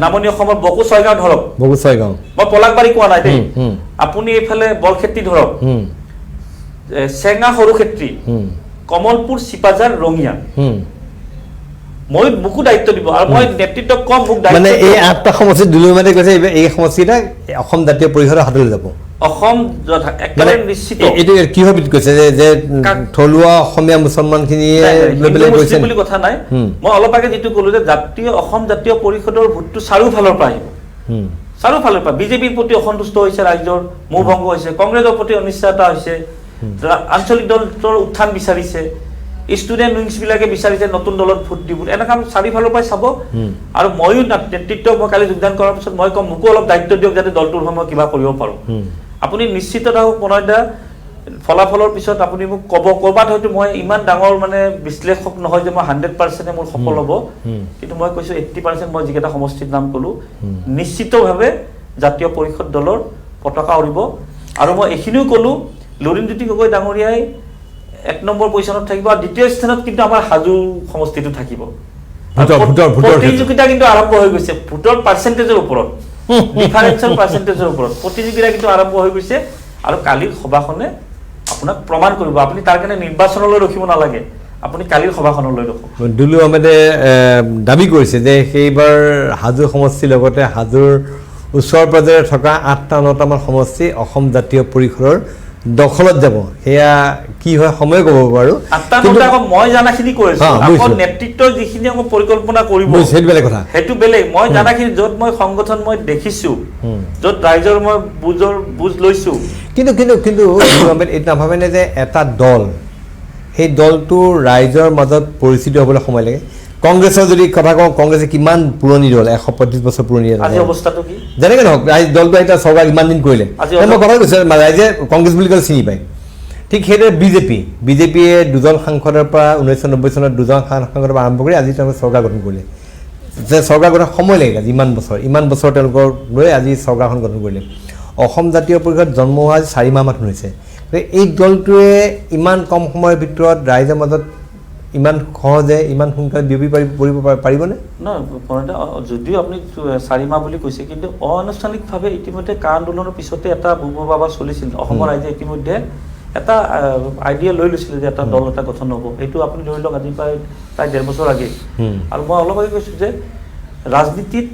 নামনি অসমৰ বকো, ছয়গাঁও ধৰক, বকো, ছয়গাঁও, মই পলাকবাৰী কোৱা নাই দেই। আপুনি এইফালে বৰক্ষেত্ৰী ধৰক, চেঙা, সৰুক্ষেত্ৰী, কমলপুৰ, চিপাঝাৰ, ৰঙিয়া, মোকো দায়িত্ব দিব আৰু মই নেতৃত্ব কম, মোক দায়িত্ব মানে এই 8টা সমষ্টিত দুলু আহমেদে কৈছে এই সমষ্টিটা অসম জাতীয় পৰিষদৰ হাতলৈ যাব। অসম একেবাৰে নিশ্চিত। এইটো কিহৰ ভিত্তিত কৈছে যে থলুৱা অসমীয়া মুছলমানখিনিয়ে বুলি কথা নাই। মই অলপ আগে যিটো ক'লো যে অসম জাতীয় পৰিষদৰ ভোটটো চাৰিওফালৰ পৰা আহিব, চাৰিওফালৰ পৰা। বিজেপিৰ প্ৰতি অসন্তুষ্ট হৈছে ৰাইজৰ, মোহভংগ হৈছে, কংগ্ৰেছৰ প্ৰতি অনিশ্চয়তা হৈছে, আঞ্চলিক দলৰ উত্থান বিচাৰিছে, ষ্টুডেণ্ট উইংছবিলাকে বিচাৰিছে নতুন দলত ভোট দিব, এনেকুৱা চাৰিওফালৰ পৰাই চাব। আৰু ময়ো নেতৃত্ব, মই কালি যোগদান কৰাৰ পিছত মই ক'ম মোকো অলপ দায়িত্ব দিয়ক যাতে দলটোৰ হৈ মই কিবা কৰিব পাৰোঁ। আপুনি নিশ্চিত থাকক প্ৰণয় দা, ফলাফলৰ পিছত আপুনি মোক ক'ব, ক'ৰবাত হয়তো মই ইমান ডাঙৰ মানে বিশ্লেষক নহয় যে মই 100% মোৰ সফল হ'ব, কিন্তু মই কৈছোঁ 80% মই যিকেইটা সমষ্টিৰ নাম ক'লোঁ নিশ্চিতভাৱে জাতীয় পৰিষদ দলৰ পতাকা উৰিব। আৰু মই এইখিনিও ক'লোঁ লুৰিণজ্যোতি গগৈ ডাঙৰীয়াই 1 নম্বৰ পজিশ্যনত থাকিব আৰু দ্বিতীয় স্থানত কিন্তু আমাৰ হাজো সমষ্টিটো থাকিব প্ৰতিযোগিতা কিন্তু আৰম্ভ হৈ গৈছে ভোটৰ পাৰ্চেণ্টেজৰ ওপৰত ডিফাৰেঞ্চৰ পাৰ্চেণ্টেজৰ ওপৰত প্ৰতিযোগিতা কিন্তু আৰম্ভ হৈ গৈছে আৰু কালিৰ সভাখনে আপোনাক প্ৰমাণ কৰিব আপুনি তাৰ কাৰণে নিৰ্বাচনলৈ ৰখিব নালাগে আপুনি কালিৰ সভাখনলৈ ৰখক দুলু আহমেদে দাবী কৰিছে যে সেইবাৰ হাজো সমষ্টিৰ লগতে হাজোৰ ওচৰ পাজৰে থকা 8টা-9টামান সমষ্টি অসম জাতীয় পৰিষদৰ দখলত যাব সেয়া কি হয় সময় ক'ব বাৰু 8টা-9টা আকৌ মই জানাখিনি কৈছো আকৌ নেতৃত্বৰ যিখিনি আকৌ পৰিকল্পনা কৰিব সেইটো বেলেগ কথা সেইটো বেলেগ মই জানাখিনি য'ত মই সংগঠন মই দেখিছো য'ত ৰাইজৰ মই বুজ লৈছো কিন্তু দুলু আহমেদ এইটো নাভাবেনে যে এটা দল সেই দলটো ৰাইজৰ মাজত পৰিচিত হ'বলৈ সময় লাগে কংগ্ৰেছৰ যদি কথা কওঁ কংগ্ৰেছে কিমান পুৰণি দল 125 বছৰ পুৰণি আজি অৱস্থাটো কি যেনেকৈ নহওক দলটো এটা চৰকাৰ ইমান দিন কৰিলে মই কথা কৈছোঁ ৰাইজে কংগ্ৰেছ বুলি ক'লে চিনি পায় ঠিক সেইদৰে বিজেপিয়ে 2জন সাংসদৰ পৰা 1990 চনত 2জন সাংসদৰ পৰা আৰম্ভ কৰি আজি তেওঁলোকে চৰকাৰ গঠন কৰিলে যে চৰকাৰ গঠন সময় লাগে ইমান বছৰ তেওঁলোকৰ লৈ আজি চৰকাৰখন গঠন কৰিলে অসম জাতীয় পৰিষদ জন্ম হোৱা 4 মাহ মাত্ৰ হৈছে এই দলটোৱে ইমান কম সময়ৰ ভিতৰত ৰাইজৰ মাজত ইমান সহজে ইমান সোনকালে বিয়পি পৰিব পাৰিবনে যদিও আপুনি 4 মাহ বুলি কৈছে কিন্তু অনানুষ্ঠানিকভাৱে ইতিমধ্যে কা আন্দোলনৰ পিছতে এটা বুমবাবা চলিছিল অসমৰ ৰাইজে ইতিমধ্যে এটা আইডিয়া লৈ লৈছিলে যে এটা দল এটা গঠন হ'ব এইটো আপুনি ধৰি লওক আজি প্ৰায় 1.5 বছৰ আগে আৰু মই অলপ আগে কৈছোঁ যে ৰাজনীতিত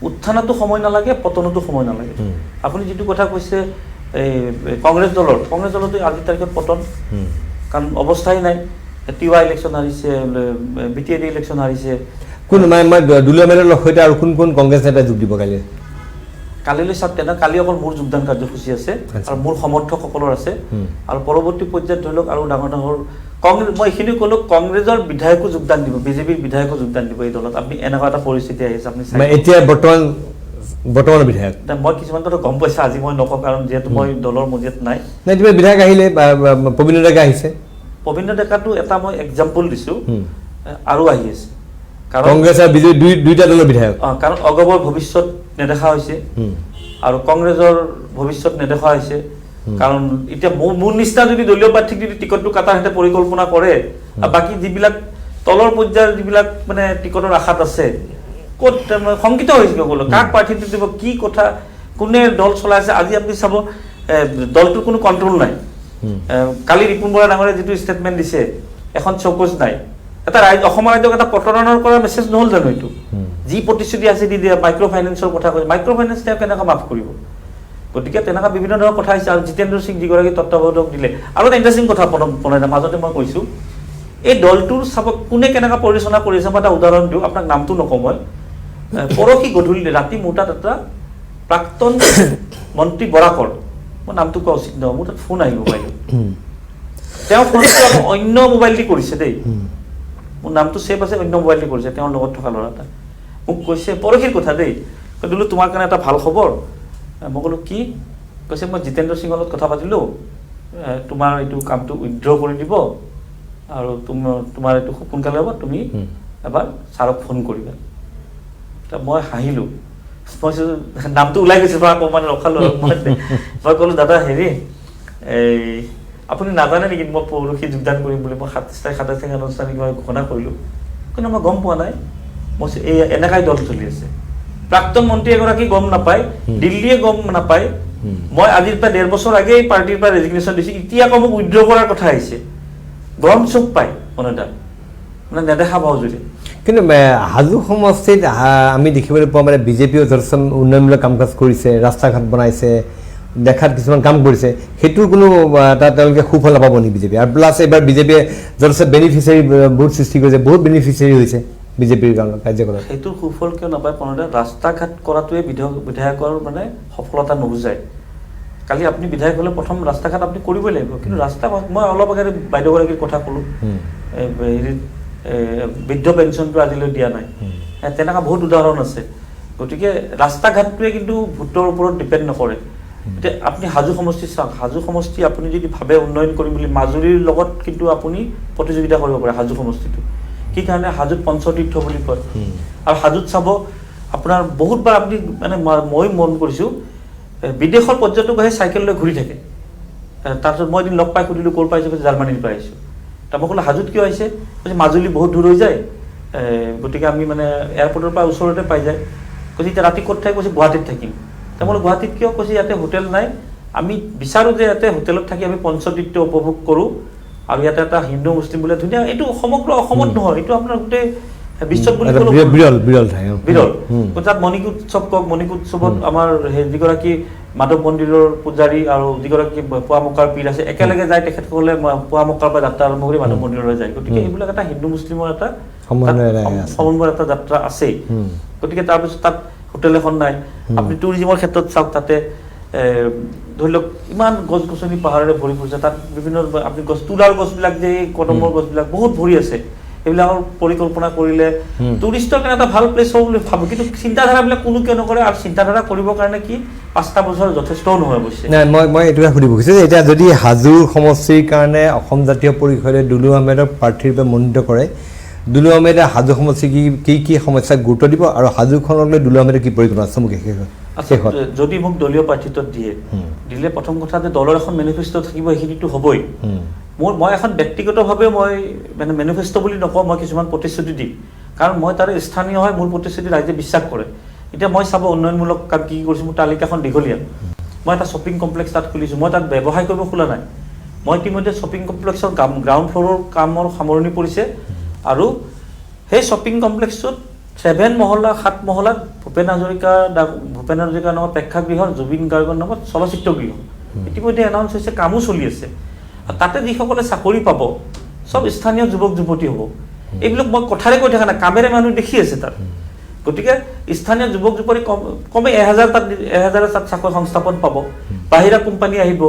উত্থানতো সময় নালাগে পতনতো সময় নালাগে আপুনি যিটো কথা কৈছে এই কংগ্ৰেছ দলতো আজিৰ তাৰিখত পতন কাৰণ অৱস্থাই নাই টিৱা ইলেকশ্যন হাৰিছে বিটিএডি ইলেকশ্যন হাৰিছে কোন মই দুলু আহমেদৰ সৈতে আৰু কোন কংগ্ৰেছ নেতা যোগ দিব কালিলৈ চাওক তেনে কালি অকল মোৰ যোগদান কাৰ্যসূচী আছে আৰু মোৰ সমৰ্থকসকলৰ আছে আৰু পৰৱৰ্তী পৰ্যায়ত ধৰি লওক আৰু ডাঙৰ কংগ্ৰেছ মই এইখিনি ক'লো কংগ্ৰেছৰ বিধায়কো যোগদান দিব বিজেপিৰ বিধায়কো যোগদান দিব এই দলত আপুনি এনেকুৱা এটা পৰিস্থিতি আহিছে আপুনি এতিয়া বৰ্তমান বিধায়ক মই কিছুমান কথা গম পাইছোঁ আজি মই নকওঁ কাৰণ যিহেতু মই দলৰ মজিয়াত নাই বিধায়ক আহিলে প্ৰবীণ ডেকা আহিছে প্ৰবীণ ডেকাটো এটা মই এক্সাম্পল দিছোঁ আৰু আহি আছে কাৰণ কংগ্ৰেছ আৰু বিজেপি দুইটা দলৰ বিধায়ক কাৰণ অগবৰ ভৱিষ্যত নেদেখা হৈছে আৰু কংগ্ৰেছৰ ভৱিষ্যত নেদেখা হৈছে কাৰণ এতিয়া মোৰ নিচিনা যদি দলীয় প্ৰাৰ্থীক যদি টিকটটো কাটাৰ হেঁতে পৰিকল্পনা কৰে আৰু বাকী যিবিলাক তলৰ পৰ্যায়ৰ যিবিলাক মানে টিকটৰ আশাত আছে ক'ত শংকিত হৈছে সকলো কাক প্ৰাৰ্থীটো দিব কি কথা কোনে দল চলাই আছে আজি আপুনি চাব দলটোৰ কোনো কণ্ট্ৰল নাই কালি ৰিপুণ বৰা ডাঙৰীয়াই যিটো ষ্টেটমেণ্ট দিছে এখন চৌকজ নাই এটা অসমৰ ৰাজ্যক এটা প্ৰতাৰণাৰ কৰা মেছেজ নহ'ল জানো এইটো যি প্ৰতিশ্ৰুতি আছে দি দিয়ে মাইক্ৰ' ফাইনেন্সৰ কথা কৈছে মাইক্ৰ' ফাইনেন্স তেওঁ কেনেকৈ মাফ কৰিব গতিকে তেনেকুৱা বিভিন্ন ধৰণৰ কথা আহিছে আৰু জিতেন্দ্ৰ সিং যিগৰাকী তত্ত্বাৱধায়ক দিলে আৰু এটা ইণ্টাৰেষ্টিং কথা প্ৰণয় মাজতে মই কৈছোঁ এই দলটোৰ চাব কোনে কেনেকৈ পৰিচালনা কৰিছে মই এটা উদাহৰণ দিওঁ আপোনাক নামটো নকওঁ মই পৰহি গধূলি ৰাতি মোৰ তাত এটা প্ৰাক্তন মন্ত্ৰী বৰাকৰ মই নামটো কোৱা উচিত নহয় মোৰ তাত ফোন আহিব পাৰিব তেওঁ ফোনটো অন্য মোবাইল দি কৰিছে দেই মোৰ নামটো ছেভ আছে অন্য মোবাইল দি কৰিছে তেওঁৰ লগত থকা ল'ৰা এটা মোক কৈছে পৰহিৰ কথা দেই কৈছিলোঁ তোমাৰ কাৰণে এটা ভাল খবৰ মই ক'লোঁ কি কৈছে মই জিতেন্দ্ৰ সিঙৰ লগত কথা পাতিলোঁ তোমাৰ এইটো কামটো উইথড্ৰ কৰি দিব আৰু তোমাৰ এইটো খুব সোনকালে হ'ব তুমি এবাৰ ছাৰক ফোন কৰিবা মই হাঁহিলোঁ মই নামটো ওলাই গৈছে মই অকণমান ৰখালোঁ মই ক'লোঁ দাদা হেৰি এই আপুনি নাজানে নেকি মই পৰহি যোগদান কৰিম বুলি মই 27 তাৰিখে আনুষ্ঠানিকভাৱে ঘোষণা কৰিলোঁ কিন্তু মই গম পোৱা নাই মই এই এনেকাই দল চলি আছে প্ৰাক্তন মন্ত্ৰী এগৰাকী গম নাপায় দিল্লীয়ে গম নাপায় মই আজিৰ প্ৰায় 1.5 বছৰ আগেই পাৰ্টীৰ পৰা ৰেজিগনেশ্যন দিছোঁ এতিয়া আকৌ মোক উইথড্ৰ কৰাৰ কথা আহিছে গৰম চুপ পায় মনতা মানে নেদেখা পাওঁ যদি কিন্তু হাজো সমষ্টিত আমি দেখিবলৈ পোৱা মানে বিজেপিও যথেষ্ট উন্নয়নমূলক কাম কাজ কৰিছে ৰাস্তা ঘাট বনাইছে দেখাত কিছুমান কাম কৰিছে সেইটোৰ কোনো এটা তেওঁলোকে সুফল নাপাব নেকি বিজেপি আৰু প্লাছ এইবাৰ বিজেপিয়ে যথেষ্ট বেনিফিচিয়াৰী বহুত সৃষ্টি কৰিছে বহুত বেনিফিচিয়াৰী হৈছে বিজেপিৰ কাৰ্যকলাপ সেইটোৰ সুফল কিয় নাপায় প্ৰণয় ৰাস্তা ঘাট কৰাটোৱে বিধায়কৰ মানে সফলতা নুবুজায় কালি আপুনি বিধায়ক হ'লে প্ৰথম ৰাস্তা ঘাট আপুনি কৰিবই লাগিব কিন্তু ৰাস্তা মই অলপ আগতে বাইদেউগৰাকীৰ কথা ক'লোঁ হেৰিত বৃদ্ধ পেঞ্চনটো আজিলৈ দিয়া নাই তেনেকুৱা বহুত উদাহৰণ আছে গতিকে ৰাস্তা ঘাটটোৱে কিন্তু ভোটৰ ওপৰত ডিপেণ্ড নকৰে এতিয়া আপুনি হাজো সমষ্টি চাওক হাজো সমষ্টি আপুনি যদি ভাবে উন্নয়ন কৰিম বুলি মাজুলীৰ লগত কিন্তু আপুনি প্ৰতিযোগিতা কৰিব পাৰে হাজো সমষ্টিটো কি কাৰণে হাজোত পঞ্চতীৰ্থ বুলি কয় আৰু হাজোত চাব আপোনাৰ বহুতবাৰ আপুনি মানে মই মন কৰিছোঁ বিদেশৰ পৰ্যটক আহি চাইকেল লৈ ঘূৰি থাকে তাৰপিছত মই এদিন লগ পাই সুধিলোঁ ক'ৰ পৰা আহিছোঁ, জাৰ্মানীৰ পৰা আহিছোঁ। তাৰ মই ক'লো হাজোত কিয় আহিছে, কৈছে মাজুলী বহুত দূৰ হৈ যায়, গতিকে আমি মানে এয়াৰপৰ্টৰ পৰা ওচৰতে পাই যায়। কৈছে এতিয়া ৰাতি ক'ত থাকি, কৈছে গুৱাহাটীত থাকিম। তাৰ মই গুৱাহাটীত কিয়, কৈছে ইয়াতে হোটেল নাই, আমি বিচাৰোঁ যে ইয়াতে হোটেলত থাকি আমি পঞ্চতীৰ্থ উপভোগ কৰোঁ, আৰু ইয়াতে এটা হিন্দু মুছলিম বোলে ধুনীয়া, এইটো সমগ্ৰ অসমত নহয়, এইটো আপোনাৰ গোটেই বিশ্বত বুলি ক'লেও বিৰল ঠাই বিৰল। তাত মণিক উৎসৱ কওক, মণিক উৎসৱত আমাৰ যিগৰাকী মাধৱ মন্দিৰৰ পূজাৰী আৰু যিগৰাকী পোৱামক্কাৰ পীৰ আছে, একেলগে যায় তেখেতসকলে পোৱামক্কাৰ পৰা যাত্ৰা আৰম্ভ কৰি মাধৱ মন্দিৰলৈ যায়। গতিকে এইবিলাক এটা হিন্দু মুছলিমৰ এটা সমন্বয়ৰ এটা যাত্ৰা আছেই। গতিকে তাৰপিছত তাত হোটেল এখন নাই। আপুনি টুৰিজিমৰ ক্ষেত্ৰত চাওক, তাতে ধৰি লওক ইমান গছ গছনি পাহাৰেৰে ভৰি পৰিছে, তাত বিভিন্ন আপুনি গছ তুলাৰ গছবিলাক যে কদমৰ গছবিলাক বহুত ভৰি আছে, এইবিলাকৰ পৰিকল্পনা কৰিলে টুৰিষ্টৰ কাৰণে এটা ভাল প্লেচ হ'ব বুলি ভাবোঁ। কিন্তু চিন্তাধাৰাবিলাক কোনো কিয় নকৰে, আৰু চিন্তাধাৰা কৰিবৰ কাৰণে কি 5টা বছৰ যথেষ্টও নহয় অৱশ্যে। নাই, মই এইটোৱে সুধিব খুজিছোঁ যে এতিয়া যদি হাজোৰ সমষ্টিৰ কাৰণে অসম জাতীয় পৰিষদে দুলু আহমেদক প্ৰাৰ্থীৰ বাবে মনোনীত কৰে, দুলু আহমেদে হাজো সমষ্টি কি সমস্যাক গুৰুত্ব দিব, আৰু হাজোখনক লৈ দুলু আহমেদে কি পৰিকল্পনা আছে মোক শেষত? যদি মোক দলীয় প্ৰাৰ্থিত্ব দিলে প্ৰথম কথা যে দলৰ এখন মেনিফেষ্টো থাকিব, সেইখিনিতো হ'বই। মই এখন ব্যক্তিগতভাৱে মই মানে মেনিফেষ্টো বুলি নকওঁ, মই কিছুমান প্ৰতিশ্ৰুতি দিম, কাৰণ মই তাৰে স্থানীয় হয়, মোৰ প্ৰতিশ্ৰুতি ৰাইজে বিশ্বাস কৰে। এতিয়া মই চাব উন্নয়নমূলক কাম কি কৰিছোঁ, মোৰ তালিকাখন দীঘলীয়া। মই এটা শ্বপিং কমপ্লেক্স তাত খুলিছোঁ, মই তাত ব্যৱসায় কৰিব খোলা নাই। মই ইতিমধ্যে শ্বপিং কমপ্লেক্সৰ গ্ৰাউণ্ড ফ্ল'ৰৰ কামৰ সামৰণি পৰিছে, আৰু সেই শ্বপিং কমপ্লেক্সটোত 7 মহলা 7 মহলাত ভূপেন হাজৰিকাৰ নামত প্ৰেক্ষাগৃহৰ, জুবিন গাৰ্গৰ নামত চলচ্চিত্ৰ গৃহ ইতিমধ্যে এনাউন্স হৈছে, কামো চলি আছে। তাতে যিসকলে চাকৰি পাব চব স্থানীয় যুৱক যুৱতী হ'ব। এইবিলাক মই কথাৰে কৈ থকা নাই, কামেৰে মানুহ দেখি আছে তাত। গতিকে স্থানীয় যুৱক যুৱতী কমে 1000 তাত চাকৰি সংস্থাপন পাব, বাহিৰা কোম্পানী আহিব।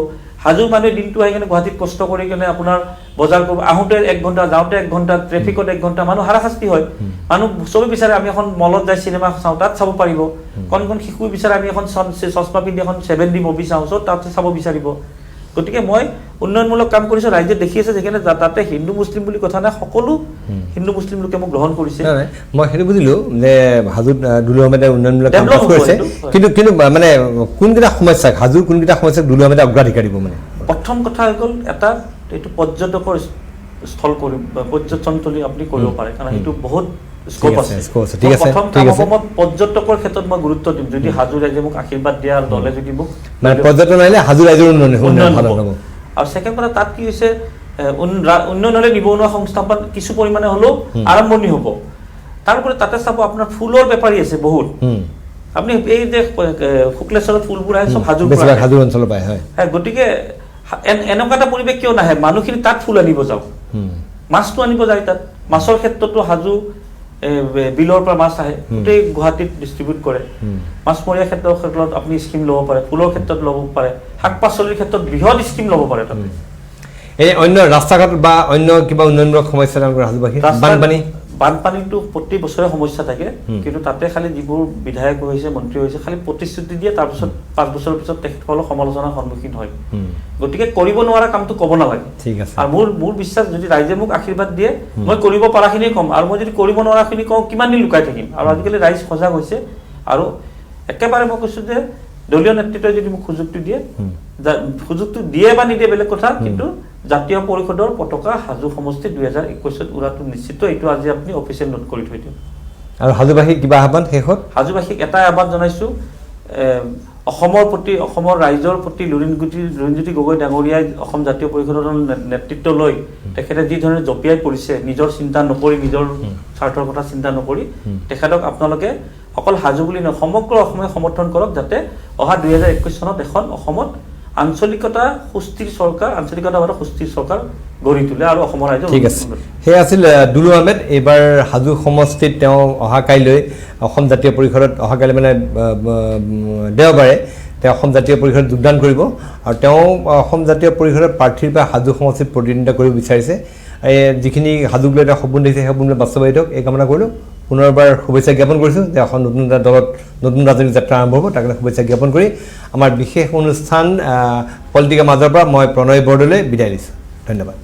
হাজোৰ মানুহে দিনটো আহি কিনে গুৱাহাটীত কষ্ট কৰি কিনে আপোনাৰ বজাৰ কৰিব, আহোঁতে 1 ঘণ্টা, যাওঁতে 1 ঘণ্টা, ট্ৰেফিকত 1 ঘণ্টা, মানুহ হাৰাশাস্তি হয়। মানুহ চবেই বিচাৰে আমি এখন মলত যাই চিনেমা চাওঁ, তাত চাব পাৰিব। কণ শিশু বিচাৰে আমি এখন চশমা পিন্ধি এখন 7D মুভি চাওঁ, চব তাত চাব বিচাৰিব। গতিকে মই উন্নয়নমূলক কাম কৰিছোঁ, ৰাইজে দেখি আছে, যেখানে তাতে হিন্দু মুছলিম বুলি কথা নাই, সকলো হিন্দু মুছলিম লোকে মোক গ্ৰহণ কৰিছে। মই সেইটো বুজিলোঁ যে হাজোত দুলু আহমেদে উন্নয়নমূলক কাম কৰিছে, কিন্তু মানে কোনকেইটা সমস্যাক, হাজোৰ কোনকেইটা সমস্যাক দুলু আহমেদে অগ্ৰাধিকাৰ দিব? মানে প্ৰথম কথা হৈ গ'ল, এটা এইটো পৰ্যটকৰ স্থল কৰিব, পৰ্যটনস্থলী আপুনি কৰিব পাৰে, কাৰণ সেইটো বহুত স্কোপ আছে। প্ৰথম কাম হ'ব, মই পৰ্যটকৰ ক্ষেত্ৰত মই গুৰুত্ব দিম। যদি হাজো ৰাইজে মোক আশীৰ্বাদ দিয়ে আৰু দলে যদি মোক পৰ্যটন আহিলে হাজো ৰাইজৰ উন্নয়ন হ'ব। আৰু ছেকেণ্ড কথা, তাত কি হৈছে, উন্নয়ন হ'লে নিবনুৱা সংস্থাপন কিছু পৰিমাণে হ'লেও আৰম্ভণি হ'ব। তাৰোপৰি তাতে চাব আপোনাৰ ফুলৰ বেপাৰী আছে বহুত। আপুনি এই যে শুক্লেশ্বৰত ফুলবোৰ আহে চব হাজো অঞ্চলৰ পায়, হয়। গতিকে এনেকুৱা এটা পৰিৱেশ কিয় নাহে, মানুহখিনি তাত ফুল আনিব যাওক, মাছটো আনিব যায় তাত। মাছৰ ক্ষেত্ৰতো হাজো বিলৰ পৰা মাছ আহে, গোটেই গুৱাহাটীত ডিষ্ট্ৰিবিউট কৰে। মাছমৰীয়া ক্ষেত্ৰত আপুনি স্কিম ল'ব পাৰে, ফুলৰ ক্ষেত্ৰত ল'ব পাৰে, শাক পাচলিৰ ক্ষেত্ৰত বৃহৎ স্কিম ল'ব পাৰে তাতে। এই অন্য ৰাস্তা ঘাট বা অন্য কিবা উন্নয়নমূলক সমস্যা হাজোবাসী, বানপানীটো প্ৰতি বছৰে সমস্যা থাকে, কিন্তু তাতে খালি যিবোৰ বিধায়ক হৈছে, মন্ত্ৰী হৈছে, খালি প্ৰতিশ্ৰুতি দিয়ে, তাৰপিছত 5 বছৰৰ পিছত তেখেতসকলক সমালোচনাৰ সন্মুখীন হয়। গতিকে কৰিব নোৱাৰা কামটো ক'ব নালাগে। আৰু মোৰ বিশ্বাস, যদি ৰাইজে মোক আশীৰ্বাদ দিয়ে, মই কৰিব পৰাখিনিয়ে ক'ম, আৰু মই যদি কৰিব নোৱাৰাখিনি কওঁ, কিমান দিন লুকাই থাকিম। আৰু আজিকালি ৰাইজ সজাগ হৈছে, আৰু একেবাৰে মই কৈছোঁ যে দলীয় নেতৃত্বই যদি মোক সুযোগটো দিয়ে বা নিদিয়ে বেলেগ কথা, কিন্তু জাতীয় পৰিষদৰ পতাকা হাজো সমষ্টি 2021 উৰাটো নিশ্চিত। এইটো আজি আপুনি অফিচিয়েল নোট কৰি থৈ দিয়ক। আৰু হাজোবাসীক কিবা আহ্বান শেষত? হাজোবাসীক এটাই আহ্বান জনাইছোঁ, অসমৰ ৰাইজৰ প্ৰতি লুৰিণজ্যোতি গগৈ ডাঙৰীয়াই অসম জাতীয় পৰিষদৰ নেতৃত্ব লৈ তেখেতে যি ধৰণে জঁপিয়াই পৰিছে, নিজৰ চিন্তা নকৰি, নিজৰ স্বাৰ্থৰ কথা চিন্তা নকৰি, তেখেতক আপোনালোকে অকল হাজো বুলি নহয়, সমগ্ৰ অসমে সমৰ্থন কৰক, যাতে অহা 2021 চনত এখন অসমত আঞ্চলিকতাবাদৰ সুস্থিৰ চৰকাৰ গঢ়ি তোলে আৰু অসমৰ ৰাইজৰ। ঠিক আছে, সেয়া আছিল দুলু আহমেদ। এইবাৰ হাজো সমষ্টিত তেওঁ অহাকাইলৈ অসম জাতীয় পৰিষদত, অহাকাইলৈ মানে দেওবাৰে তেওঁ অসম জাতীয় পৰিষদত যোগদান কৰিব, আৰু তেওঁ অসম জাতীয় পৰিষদৰ প্ৰাৰ্থীৰ পৰা হাজো সমষ্টিত প্ৰতিদ্বন্দ্বিতা কৰিব বিচাৰিছে। যিখিনি হাজোক লৈ তেওঁ সপোন দেখিছে, সপোনলৈ বাস্তৱায়িত হওক, এই কামনা কৰিলোঁ। পুনৰবাৰ শুভেচ্ছা জ্ঞাপন কৰিছোঁ যে এখন নতুন এটা দলত নতুন ৰাজনৈতিক যাত্ৰা আৰম্ভ হ'ব, তাৰ কাৰণে শুভেচ্ছা জ্ঞাপন কৰি আমাৰ বিশেষ অনুষ্ঠান পলিটিকাৰ মাজৰ পৰা মই প্ৰণয় বৰদলৈ বিদায় দিছোঁ। ধন্যবাদ।